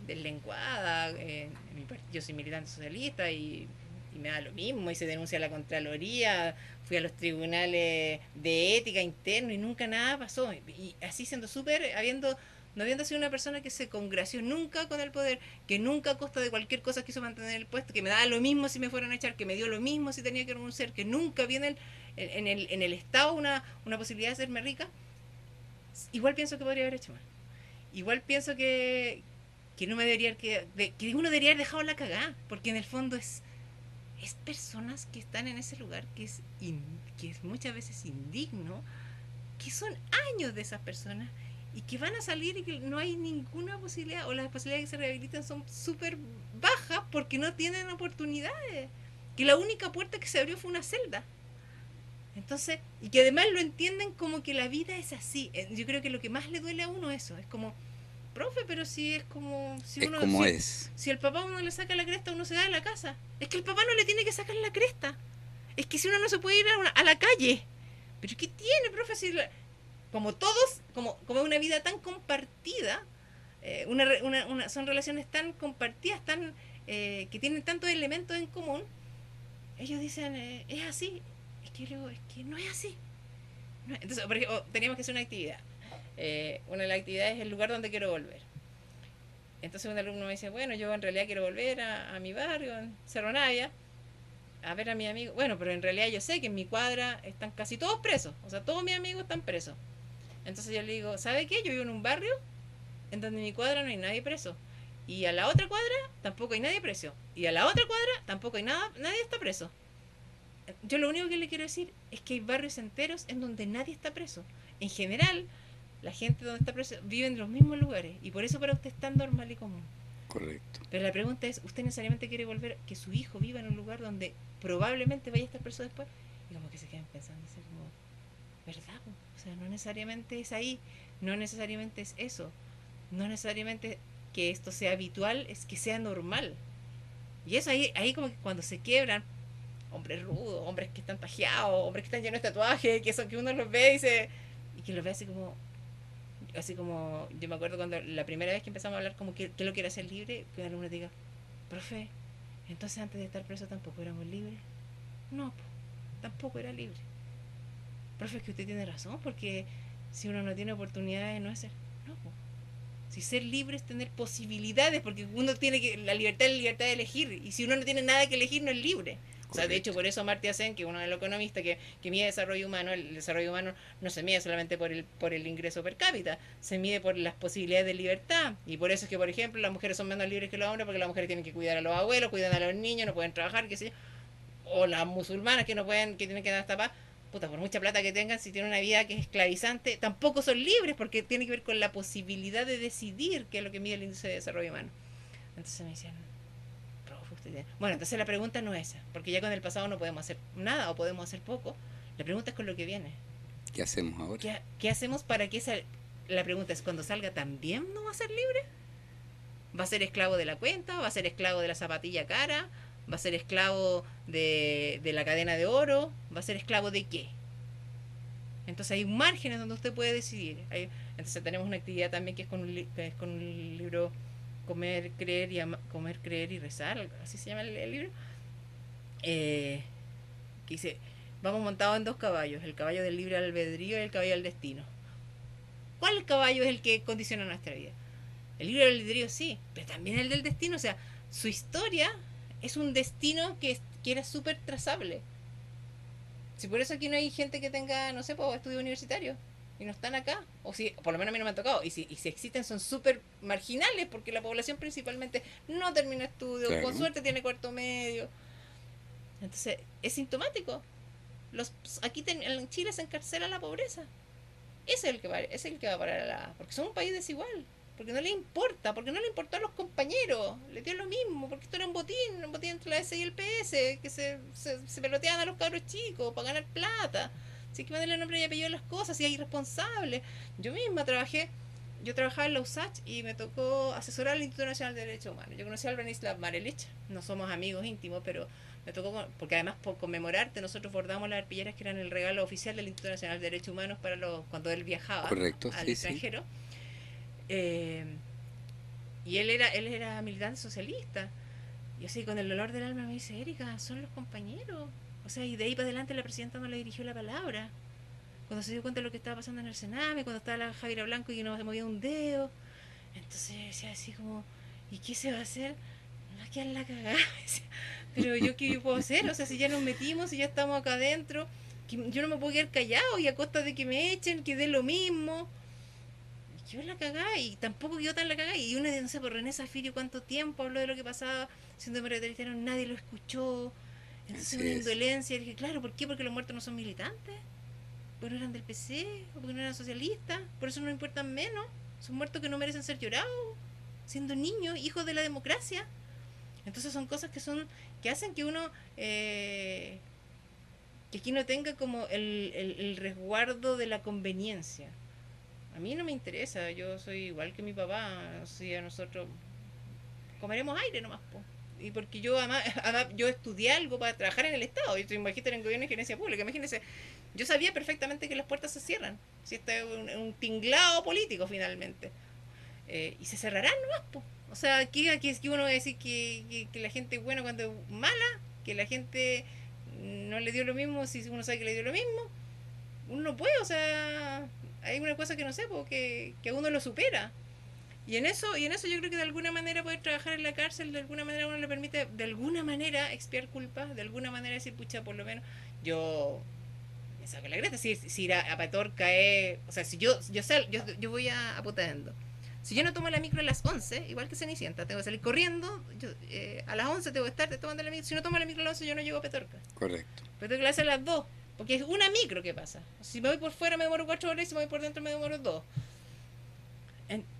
C: deslenguada. Yo soy militante socialista y me da lo mismo. Y se denuncia a la Contraloría. Fui a los tribunales de ética interno y nunca nada pasó. Y así siendo súper, no habiendo sido una persona que se congració nunca con el poder, que nunca a costa de cualquier cosa quiso mantener el puesto, que me daba lo mismo si me fueran a echar, que me dio lo mismo si tenía que renunciar, que nunca vi en el Estado una posibilidad de hacerme rica. Igual pienso que podría haber hecho más. Igual pienso que no me debería que uno debería haber dejado la cagada, porque en el fondo es personas que están en ese lugar que es muchas veces indigno, que son años de esas personas y que van a salir y que no hay ninguna posibilidad, o las posibilidades de que se rehabiliten son súper bajas porque no tienen oportunidades, que la única puerta que se abrió fue una celda. Entonces, y que además lo entienden como que la vida es así. Yo creo que lo que más le duele a uno eso, es como, profe, pero si es como, si
B: Es
C: uno,
B: como es.
C: si el papá a uno le saca la cresta, uno se da de la casa. Es que el papá no le tiene que sacar la cresta. Es que si uno no se puede ir a la calle. Pero ¿qué tiene, profe? Si como todos, como una vida tan compartida, son relaciones tan compartidas, tan que tienen tantos elementos en común, ellos dicen, es así. Es que yo digo, es que no es así. No, entonces, por ejemplo, teníamos que hacer una actividad. Una de las actividades es el lugar donde quiero volver. Entonces un alumno me dice, bueno, yo en realidad quiero volver a mi barrio, en Cerro Navia, a ver a mi amigo. Bueno, pero en realidad yo sé que en mi cuadra están casi todos presos. O sea, todos mis amigos están presos. Entonces yo le digo, ¿sabe qué? Yo vivo en un barrio en donde en mi cuadra no hay nadie preso. Y a la otra cuadra tampoco hay nadie preso. Y a la otra cuadra tampoco hay nadie está preso. Yo lo único que le quiero decir es que hay barrios enteros en donde nadie está preso. En general, la gente donde está preso vive en los mismos lugares. Y por eso para usted es tan normal y común.
B: Correcto.
C: Pero la pregunta es, ¿usted necesariamente quiere volver que su hijo viva en un lugar donde probablemente vaya a estar preso después? Y como que se quedan pensando, así como, ¿verdad? O sea, no necesariamente es ahí, no necesariamente es eso, no necesariamente que esto sea habitual, es que sea normal. Y eso ahí como que cuando se quiebran, hombres rudos, hombres que están tajeados, hombres que están llenos de tatuajes, que uno los ve y que los ve así como, yo me acuerdo cuando la primera vez que empezamos a hablar como que lo quiere hacer libre, que un alumno diga, profe, entonces antes de estar preso tampoco éramos libres. No, tampoco era libre. Profe, es que usted tiene razón, porque si uno no tiene oportunidades no es ser. No, si ser libre es tener posibilidades, porque uno tiene que, la libertad es la libertad de elegir, y si uno no tiene nada que elegir no es libre. O sea, de hecho, por eso Amartya Sen, que es uno de los economistas que mide desarrollo humano, el desarrollo humano no se mide solamente por el ingreso per cápita, se mide por las posibilidades de libertad. Y por eso es que, por ejemplo, las mujeres son menos libres que los hombres, porque las mujeres tienen que cuidar a los abuelos, cuidan a los niños, no pueden trabajar, qué sé yo. O las musulmanas que no pueden, que tienen que dar tapas, puta, por mucha plata que tengan, si tienen una vida que es esclavizante, tampoco son libres, porque tiene que ver con la posibilidad de decidir, que es lo que mide el índice de desarrollo humano. Entonces me decían, bueno, entonces la pregunta no es esa, porque ya con el pasado no podemos hacer nada o podemos hacer poco. La pregunta es con lo que viene.
B: ¿Qué hacemos ahora?
C: ¿Qué hacemos para que la pregunta es, cuando salga también no va a ser libre? ¿Va a ser esclavo de la cuenta? ¿Va a ser esclavo de la zapatilla cara? ¿Va a ser esclavo de la cadena de oro? ¿Va a ser esclavo de qué? Entonces hay un margen en donde usted puede decidir. Entonces tenemos una actividad también que es con un libro, Comer, creer y rezar, así se llama el libro, que dice, vamos montados en dos caballos, el caballo del libre albedrío y el caballo del destino. ¿Cuál caballo es el que condiciona nuestra vida? El libre albedrío sí, pero también el del destino. O sea, su historia es un destino que era súper trazable. Si por eso aquí no hay gente que tenga, no sé, estudios universitarios y no están acá, o si, por lo menos a mí no me han tocado, y si existen son súper marginales, porque la población principalmente no termina estudios, claro, con suerte tiene cuarto medio. Entonces, es sintomático. Aquí en Chile se encarcela la pobreza. Ese es el que va a parar porque son un país desigual, porque no le importa, porque no le importó a los compañeros, le dio lo mismo, porque esto era un botín entre la S y el PS, que se peloteaban a los cabros chicos para ganar plata. Si hay que ponerle nombre y apellido a las cosas, si hay responsables. Yo misma yo trabajaba en la USACH y me tocó asesorar al Instituto Nacional de Derechos Humanos. Yo conocí a Branislav Marelich, no somos amigos íntimos, pero me tocó, porque además por conmemorarte, nosotros bordamos las arpilleras que eran el regalo oficial del Instituto Nacional de Derechos Humanos para cuando él viajaba
B: Correcto,
C: al
B: sí, sí.
C: extranjero. Y él era militante socialista. Y así con el dolor del alma me dice, Erika, son los compañeros. O sea, y de ahí para adelante la presidenta no le dirigió la palabra. Cuando se dio cuenta de lo que estaba pasando en el Sename, cuando estaba la Javiera Blanco y no se movía un dedo. Entonces decía así como, ¿y qué se va a hacer? No va a quedar la cagada. Pero yo, ¿qué puedo hacer? O sea, si ya nos metimos, si ya estamos acá adentro, yo no me puedo quedar callado y a costa de que me echen, que dé lo mismo. Yo la cagada y tampoco quedó tan la cagada. Y una de, no sé, por René Zafirio, cuánto tiempo habló de lo que pasaba siendo cristiano, nadie lo escuchó. Entonces
B: Así
C: una
B: es.
C: indolencia. Y dije, claro, ¿por qué? Porque los muertos no son militantes. Porque no eran del PC, o porque no eran socialistas. Por eso no importan menos. Son muertos que no merecen ser llorados. Siendo niños, hijos de la democracia. Entonces son cosas que hacen que uno que aquí no tenga como el resguardo de la conveniencia. A mí no me interesa, yo soy igual que mi papá, si a nosotros comeremos aire nomás, po. Y porque yo además, yo estudié algo para trabajar en el Estado, yo soy magíster en gobierno y gerencia pública, imagínense, yo sabía perfectamente que las puertas se cierran, si esto es un tinglado político finalmente, y se cerrarán nomás, po. O sea, aquí uno va a decir que la gente es buena cuando es mala, que la gente no le dio lo mismo si uno sabe que le dio lo mismo, uno no puede, o sea, hay una cosa que no sé, porque que a uno lo supera. Y en eso yo creo que de alguna manera poder trabajar en la cárcel, de alguna manera uno le permite, de alguna manera expiar culpas, de alguna manera decir, pucha, por lo menos yo me saco la cresta, si ir a Patorca es, o sea, si yo voy a Putaendo. Si yo no tomo la micro a las 11, igual que Cenicienta, tengo que salir corriendo, a las 11 tengo que estar tomando la micro, si no tomo la micro a las 11 yo no llego a Petorca.
B: Correcto.
C: Pero tengo que hacer las dos, porque es una micro que pasa. Si me voy por fuera me demoro 4 horas y si me voy por dentro me demoro 2.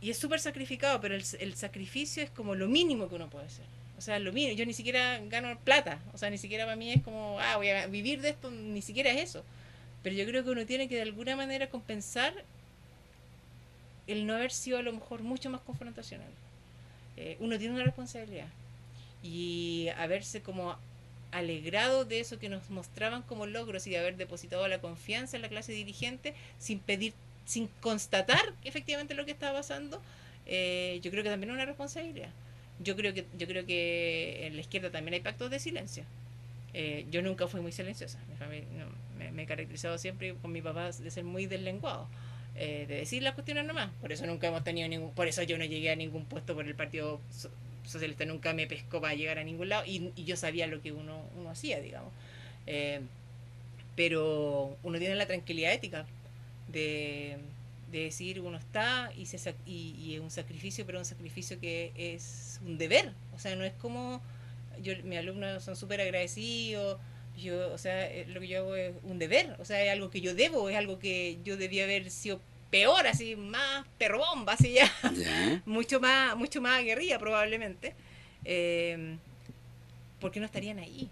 C: Y es súper sacrificado, pero el sacrificio es como lo mínimo que uno puede hacer. O sea, lo mínimo. Yo ni siquiera gano plata. O sea, ni siquiera para mí es como, voy a vivir de esto, ni siquiera es eso. Pero yo creo que uno tiene que de alguna manera compensar el no haber sido a lo mejor mucho más confrontacional. Uno tiene una responsabilidad. Y haberse como alegrado de eso que nos mostraban como logros y de haber depositado la confianza en la clase dirigente sin constatar efectivamente lo que estaba pasando, yo creo que también es una responsabilidad. Yo creo que en la izquierda también hay pactos de silencio. Yo nunca fui muy silenciosa. Mi familia, no, me he caracterizado siempre con mi papá de ser muy deslenguado. De decir las cuestiones nomás. Por eso nunca hemos tenido por eso yo no llegué a ningún puesto por el Partido Socialista, nunca me pescó para llegar a ningún lado y yo sabía lo que uno hacía, digamos. Eh, pero uno tiene la tranquilidad ética de, de decir uno está y es un sacrificio, pero un sacrificio que es un deber. O sea, no es como mis alumnos son súper agradecidos. O sea, lo que yo hago es un deber, o sea, es algo que yo debo, es algo que yo debía haber sido peor, así, más perrobomba, así ya,
B: ¿Ya?
C: mucho más aguerrida probablemente, eh, porque no estarían ahí,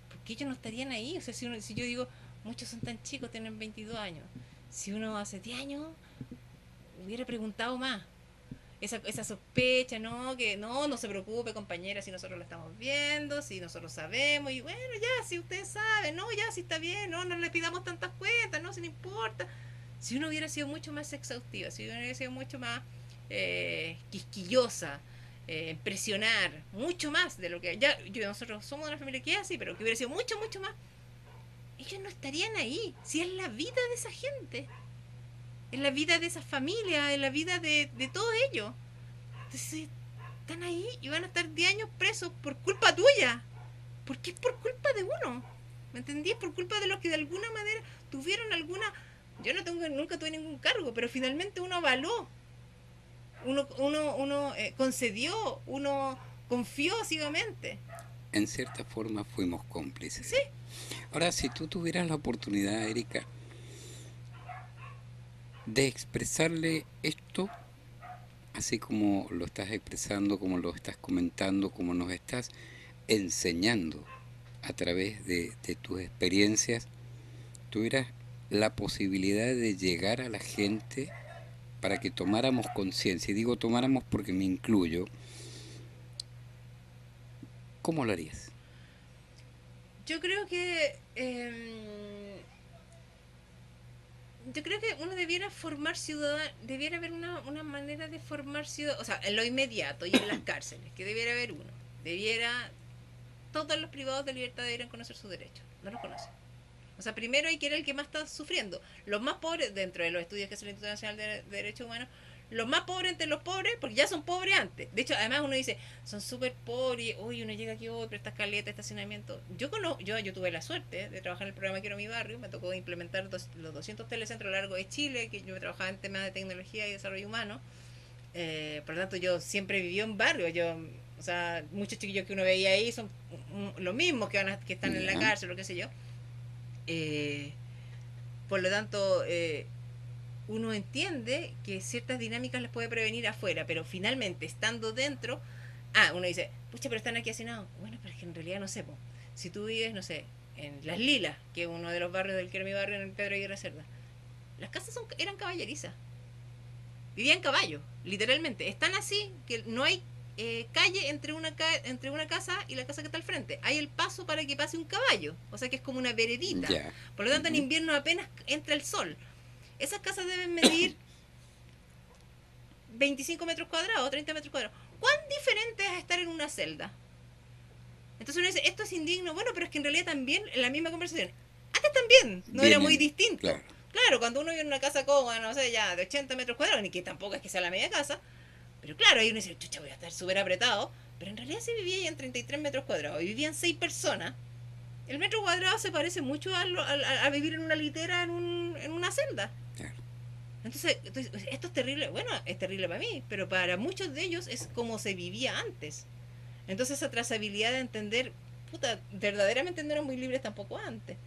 C: porque ellos no estarían ahí, o sea, si yo digo, muchos son tan chicos, tienen 22 años, si uno hace 10 años hubiera preguntado más, esa sospecha, ¿no? Que no se preocupe, compañera, si nosotros lo estamos viendo, si nosotros sabemos, y bueno, ya, si ustedes saben, no, ya, si está bien, no le pidamos tantas cuentas, no, si no importa. Si uno hubiera sido mucho más exhaustiva, si uno hubiera sido mucho más quisquillosa, presionar, mucho más de lo que nosotros somos una familia que es así, pero que hubiera sido mucho, mucho más, ellos no estarían ahí, si es la vida de esa gente, en la vida de esas familias, en la vida de todos ellos. Entonces, están ahí y van a estar 10 años presos por culpa tuya. Porque es por culpa de uno. ¿Me entendí? Es por culpa de los que de alguna manera tuvieron alguna... Yo nunca tuve ningún cargo, pero finalmente uno avaló. Uno concedió, uno confió ciegamente.
B: En cierta forma fuimos cómplices.
C: Sí.
B: Ahora, si tú tuvieras la oportunidad, Erika, de expresarle esto, así como lo estás expresando, como lo estás comentando, como nos estás enseñando a través de tus experiencias, tuvieras la posibilidad de llegar a la gente para que tomáramos conciencia, y digo tomáramos porque me incluyo, ¿cómo lo harías?
C: Yo creo que uno debiera formar ciudadanos, debiera haber una manera de formar ciudadanos, o sea, en lo inmediato y en las cárceles, que debiera haber uno. Todos los privados de libertad deberían conocer sus derechos, no los conocen. O sea, primero hay que ir el que más está sufriendo. Los más pobres, dentro de los estudios que hace el Instituto Nacional de Derechos Humanos, los más pobres entre los pobres, porque ya son pobres antes. De hecho, además uno dice, son súper pobres, uy, uno llega aquí, hoy, pero estas caletas, estacionamiento. Yo tuve la suerte de trabajar en el programa Quiero mi barrio, me tocó implementar los 200 telecentros a lo largo de Chile, que yo trabajaba en temas de tecnología y desarrollo humano. Por lo tanto, yo siempre viví en barrio. O sea, muchos chiquillos que uno veía ahí son los mismos que están en la cárcel, lo que sé yo. Por lo tanto, uno entiende que ciertas dinámicas las puede prevenir afuera, pero finalmente, estando dentro, uno dice, pucha, pero están aquí hacinados. Bueno, pero es que en realidad no sé, po. Si tú vives, no sé, en Las Lilas, que es uno de los barrios del que era mi barrio, en el Pedro Aguirre Cerda, las casas eran caballerizas. Vivían caballos, literalmente. Están así que no hay calle entre una casa y la casa que está al frente. Hay el paso para que pase un caballo, o sea que es como una veredita.
B: Ya.
C: Por lo tanto, en invierno apenas entra el sol. Esas casas deben medir 25 metros cuadrados, 30 metros cuadrados. ¿Cuán diferente es estar en una celda? Entonces uno dice, esto es indigno. Bueno, pero es que en realidad también, en la misma conversación, antes también, no era muy distinto.
B: Claro.
C: Claro, cuando uno vive en una casa cómoda, no sé, ya de 80 metros cuadrados, ni que tampoco es que sea la media casa, pero claro, ahí uno dice, chucha, voy a estar súper apretado. Pero en realidad se vivía ahí en 33 metros cuadrados y vivían 6 personas. El metro cuadrado se parece mucho a vivir en una litera en una celda.
B: Claro.
C: Entonces, esto es terrible. Bueno, es terrible para mí, pero para muchos de ellos es como se vivía antes. Entonces, esa trazabilidad de entender, puta, verdaderamente no eran muy libres tampoco antes.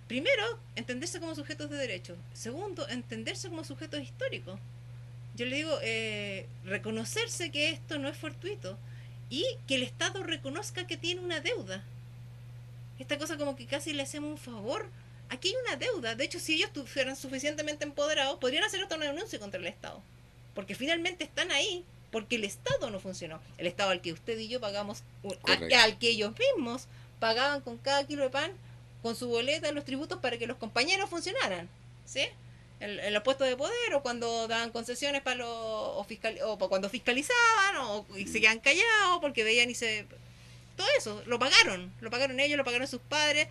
C: Primero, entenderse como sujetos de derecho. Segundo, entenderse como sujetos históricos. Yo le digo, reconocerse que esto no es fortuito y que el Estado reconozca que tiene una deuda. Esta cosa como que casi le hacemos un favor. Aquí hay una deuda. De hecho, si ellos fueran suficientemente empoderados, podrían hacer hasta una denuncia contra el Estado. Porque finalmente están ahí porque el Estado no funcionó. El Estado al que usted y yo pagamos, al que ellos mismos pagaban con cada kilo de pan, con su boleta, los tributos para que los compañeros funcionaran. ¿Sí? En los puestos de poder, o cuando daban concesiones para o cuando fiscalizaban, y se quedan callados porque veían todo eso, lo pagaron ellos, lo pagaron sus padres,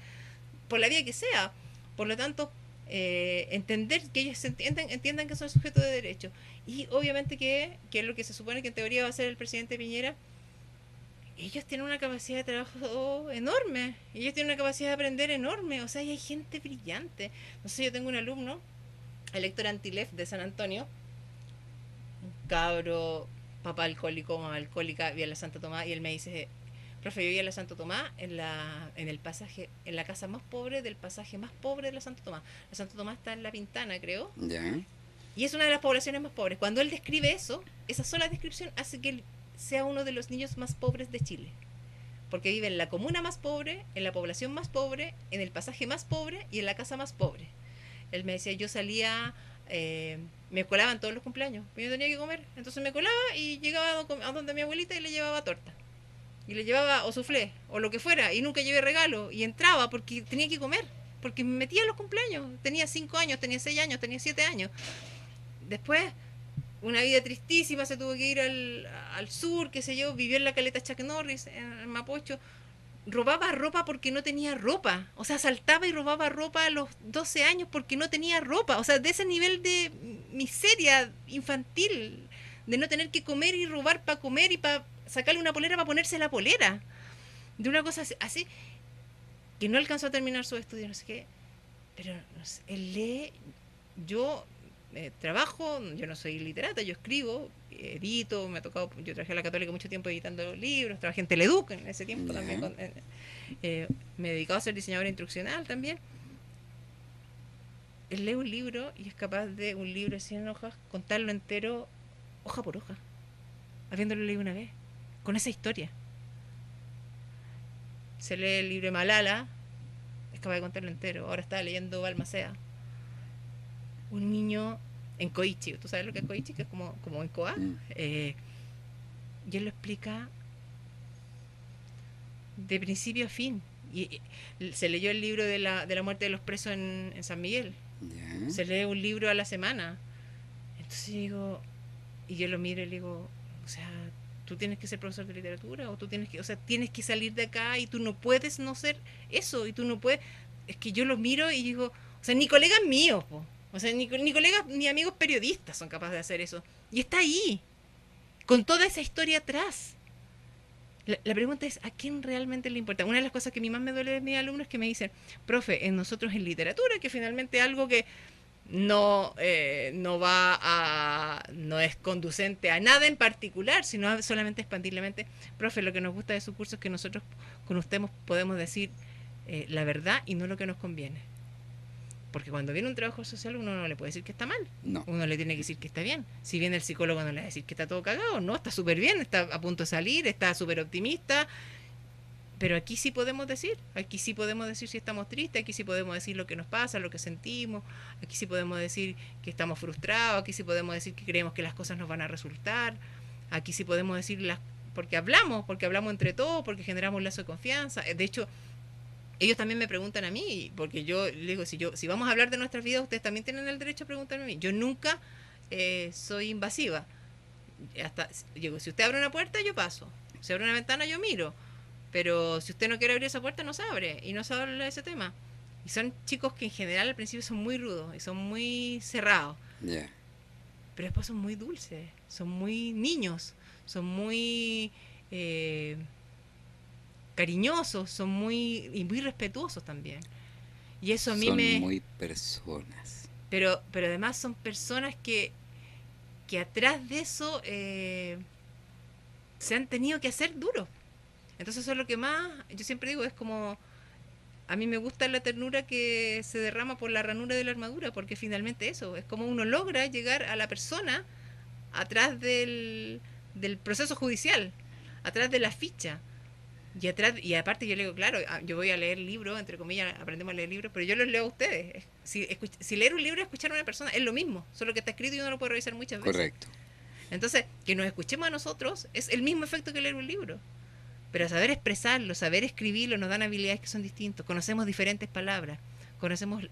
C: por la vía que sea. Por lo tanto, entender que ellos entiendan que son sujetos de derecho. Y obviamente que es lo que se supone que en teoría va a ser el presidente Piñera, ellos tienen una capacidad de trabajo enorme, ellos tienen una capacidad de aprender enorme, o sea, hay gente brillante. No sé, yo tengo un alumno, el Héctor Antilef de San Antonio, un cabro, papá alcohólico, mamá alcohólica, vía la Santo Tomás, y él me dice, profe, yo vi a la Santo Tomás en el pasaje, en la casa más pobre del pasaje más pobre de la Santo Tomás. La Santo Tomás está en La Pintana, creo.
B: Ya.
C: Y es una de las poblaciones más pobres. Cuando él describe eso, esa sola descripción hace que él sea uno de los niños más pobres de Chile. Porque vive en la comuna más pobre, en la población más pobre, en el pasaje más pobre y en la casa más pobre. Él me decía, yo salía, me colaban todos los cumpleaños, yo tenía que comer, entonces me colaba y llegaba a donde mi abuelita y le llevaba torta. Y le llevaba o soufflé, o lo que fuera, y nunca llevé regalo, y entraba porque tenía que comer, porque me metía en los cumpleaños. Tenía 5 años, tenía 6 años, tenía 7 años. Después, una vida tristísima, se tuvo que ir al sur, qué sé yo, vivió en la caleta Chuck Norris, en Mapocho. Robaba ropa porque no tenía ropa. O sea, saltaba y robaba ropa a los 12 años porque no tenía ropa. O sea, de ese nivel de miseria infantil, de no tener que comer y robar para comer y para sacarle una polera para ponerse la polera. De una cosa así, que no alcanzó a terminar sus estudios, no sé qué. Pero no sé, él lee, yo trabajo, yo no soy literata, yo escribo, edito, me ha tocado, yo trabajé a la Católica mucho tiempo editando libros, trabajé en Teleduc en ese tiempo también, me he dedicado a ser diseñadora instruccional también. Él lee un libro y es capaz de un libro de 100 hojas contarlo entero, hoja por hoja, habiéndolo leído una vez, con esa historia. Se lee el libro de Malala, capaz de contarlo entero. Ahora estaba leyendo Balmaceda. Un niño en Koichi. ¿Tú sabes lo que es Koichi? Que es como en Koa.
B: Mm.
C: Y él lo explica de principio a fin. Y se leyó el libro de la muerte de los presos en San Miguel.
B: Ya.
C: Se lee un libro a la semana. Entonces digo, y yo lo miro y le digo, o sea, tú tienes que ser profesor de literatura, o tú tienes que, o sea, tienes que salir de acá y tú no puedes no ser eso, y tú no puedes, es que yo lo miro y digo, o sea, ni colegas míos, po. O sea, ni colegas ni amigos periodistas son capaces de hacer eso. Y está ahí, con toda esa historia atrás. La pregunta es, ¿a quién realmente le importa? Una de las cosas que a mí más me duele de mis alumnos es que me dicen, profe, en nosotros en literatura, que finalmente es algo que no es conducente a nada en particular, sino solamente expandir la mente. Profe, lo que nos gusta de su curso es que nosotros con usted podemos decir la verdad y no lo que nos conviene. Porque cuando viene un trabajo social uno no le puede decir que está mal.
B: No.
C: Uno le tiene que decir que está bien. Si viene el psicólogo no le va a decir que está todo cagado. No, está súper bien, está a punto de salir, está súper optimista. Pero aquí sí podemos decir si estamos tristes, aquí sí podemos decir lo que nos pasa, lo que sentimos, aquí sí podemos decir que estamos frustrados, aquí sí podemos decir que creemos que las cosas nos van a resultar, aquí sí podemos decir porque hablamos entre todos, porque generamos un lazo de confianza. De hecho, ellos también me preguntan a mí, porque yo les digo, si vamos a hablar de nuestras vidas, ustedes también tienen el derecho a preguntarme a mí. Yo nunca soy invasiva. Digo, si usted abre una puerta, yo paso. Si abre una ventana, yo miro. Pero si usted no quiere abrir esa puerta, no se abre. Y no se habla de ese tema. Y son chicos que en general al principio son muy rudos y son muy cerrados.
B: Ya.
C: Pero después son muy dulces, son muy niños, son muy cariñosos, son muy respetuosos también. Y eso a mí
B: Son muy personas.
C: Pero además son personas que atrás de eso se han tenido que hacer duros. Entonces eso es lo que más, yo siempre digo, es como, a mí me gusta la ternura que se derrama por la ranura de la armadura, porque finalmente eso, es como uno logra llegar a la persona atrás del proceso judicial, atrás de la ficha. Y aparte yo le digo, claro, yo voy a leer libros, entre comillas, aprendemos a leer libros, pero yo los leo a ustedes. Si leer un libro es escuchar a una persona, es lo mismo, solo que está escrito y uno lo puede revisar muchas veces.
B: Correcto.
C: Entonces, que nos escuchemos a nosotros es el mismo efecto que leer un libro. Pero saber expresarlo, saber escribirlo, nos dan habilidades que son distintas. Conocemos diferentes palabras, conocemos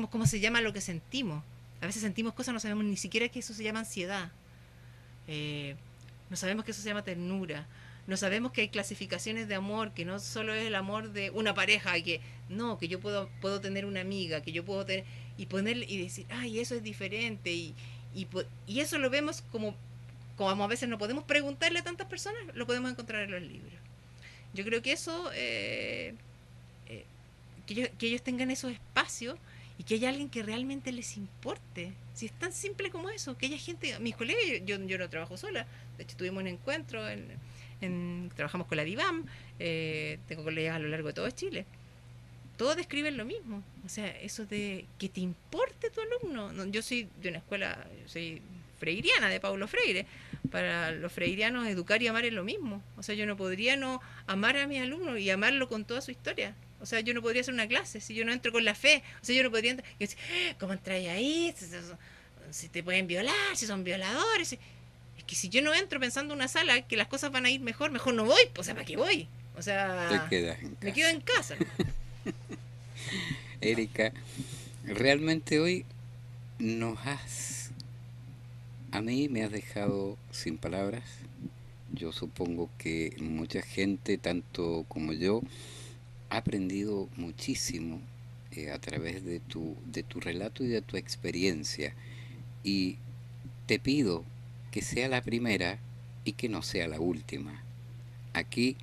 C: cómo se llama lo que sentimos. A veces sentimos cosas, no sabemos ni siquiera que eso se llama ansiedad. No sabemos que eso se llama ternura. No sabemos que hay clasificaciones de amor, que no solo es el amor de una pareja, que yo puedo tener una amiga, que yo puedo tener, y decir, ay, eso es diferente, y eso lo vemos como a veces no podemos preguntarle a tantas personas, lo podemos encontrar en los libros. Yo creo que eso, que ellos tengan esos espacios y que haya alguien que realmente les importe. Si es tan simple como eso, que haya gente, mis colegas, yo no trabajo sola, de hecho tuvimos un encuentro, trabajamos con la DIVAM, tengo colegas a lo largo de todo Chile. Todos describen lo mismo, o sea, eso de que te importe tu alumno. No, yo soy de una escuela, soy freiriana, de Paulo Freire. Para los freirianos, educar y amar es lo mismo. O sea, yo no podría no amar a mi alumno y amarlo con toda su historia. O sea, yo no podría hacer una clase si yo no entro con la fe. O sea, yo no podría entrar y decir, ¿cómo entráis ahí? Si te pueden violar, si son violadores. Es que si yo no entro pensando en una sala que las cosas van a ir mejor no voy. O sea, ¿para qué voy? O sea,
B: Te quedas en casa.
C: Me quedo en casa.
B: Erika, realmente hoy a mí me has dejado sin palabras. Yo supongo que mucha gente, tanto como yo, ha aprendido muchísimo a través de tu relato y de tu experiencia. Y te pido que sea la primera y que no sea la última. Aquí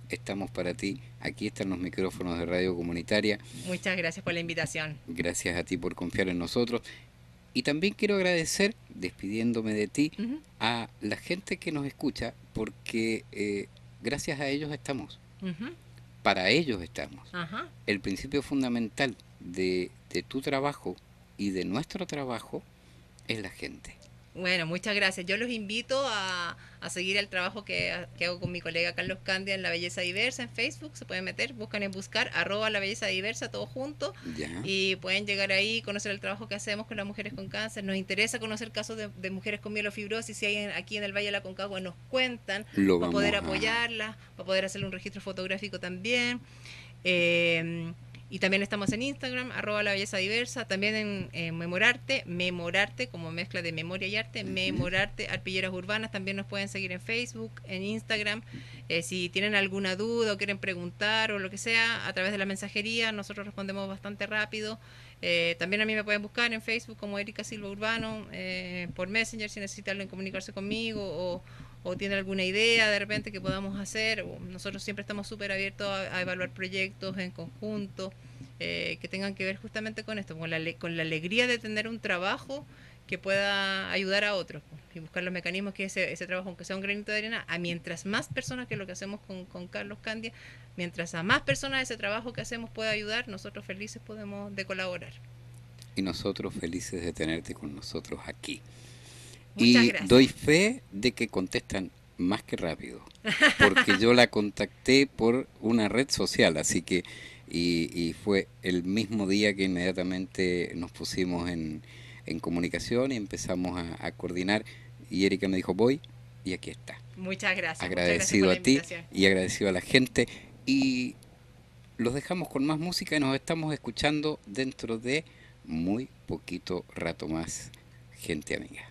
B: estamos para ti, aquí están los micrófonos de Radio Comunitaria.
C: Muchas gracias por la invitación.
B: Gracias a ti por confiar en nosotros. Y también quiero agradecer, despidiéndome de ti, a la gente que nos escucha, porque gracias a ellos estamos. Para ellos estamos. El principio fundamental de tu trabajo y de nuestro trabajo es la gente.
C: Bueno, muchas gracias. Yo los invito a seguir el trabajo que hago con mi colega Carlos Candia en La Belleza Diversa en Facebook. Se pueden meter, buscan en buscar @ La Belleza Diversa, todo junto.
B: Ya,
C: Y pueden llegar ahí, conocer el trabajo que hacemos con las mujeres con cáncer. Nos interesa conocer casos de mujeres con mielofibrosis. Si hay aquí en el Valle de la Concagua, nos cuentan
B: lo
C: para poder
B: vamos a...
C: apoyarlas, para poder hacerle un registro fotográfico también. Eh, y también estamos en Instagram, @La Belleza Diversa, también en Memorarte, como mezcla de memoria y arte,
B: Ujú.
C: Memorarte, Arpilleras Urbanas, también nos pueden seguir en Facebook, en Instagram. Si tienen alguna duda o quieren preguntar o lo que sea, a través de la mensajería, nosotros respondemos bastante rápido. También a mí me pueden buscar en Facebook como Erika Silva Urbano, por Messenger si necesitan comunicarse conmigo o tiene alguna idea de repente que podamos hacer. Nosotros siempre estamos súper abiertos a evaluar proyectos en conjunto que tengan que ver justamente con esto, con la alegría de tener un trabajo que pueda ayudar a otros y buscar los mecanismos que ese trabajo, aunque sea un granito de arena, a mientras más personas, que es lo que hacemos con Carlos Candia, mientras a más personas ese trabajo que hacemos pueda ayudar, nosotros felices podemos de colaborar.
B: Y nosotros felices de tenerte con nosotros aquí.
C: Muchas
B: Y
C: gracias.
B: doy fe de que contestan más que rápido, porque yo la contacté por una red social, así que, y fue el mismo día que inmediatamente nos pusimos en comunicación y empezamos a coordinar, y Erika me dijo, voy, y aquí está.
C: Muchas gracias por
B: Agradecido
C: la
B: a ti
C: invitación.
B: y agradecido a la gente, y los dejamos con más música y nos estamos escuchando dentro de muy poquito rato más, gente amiga.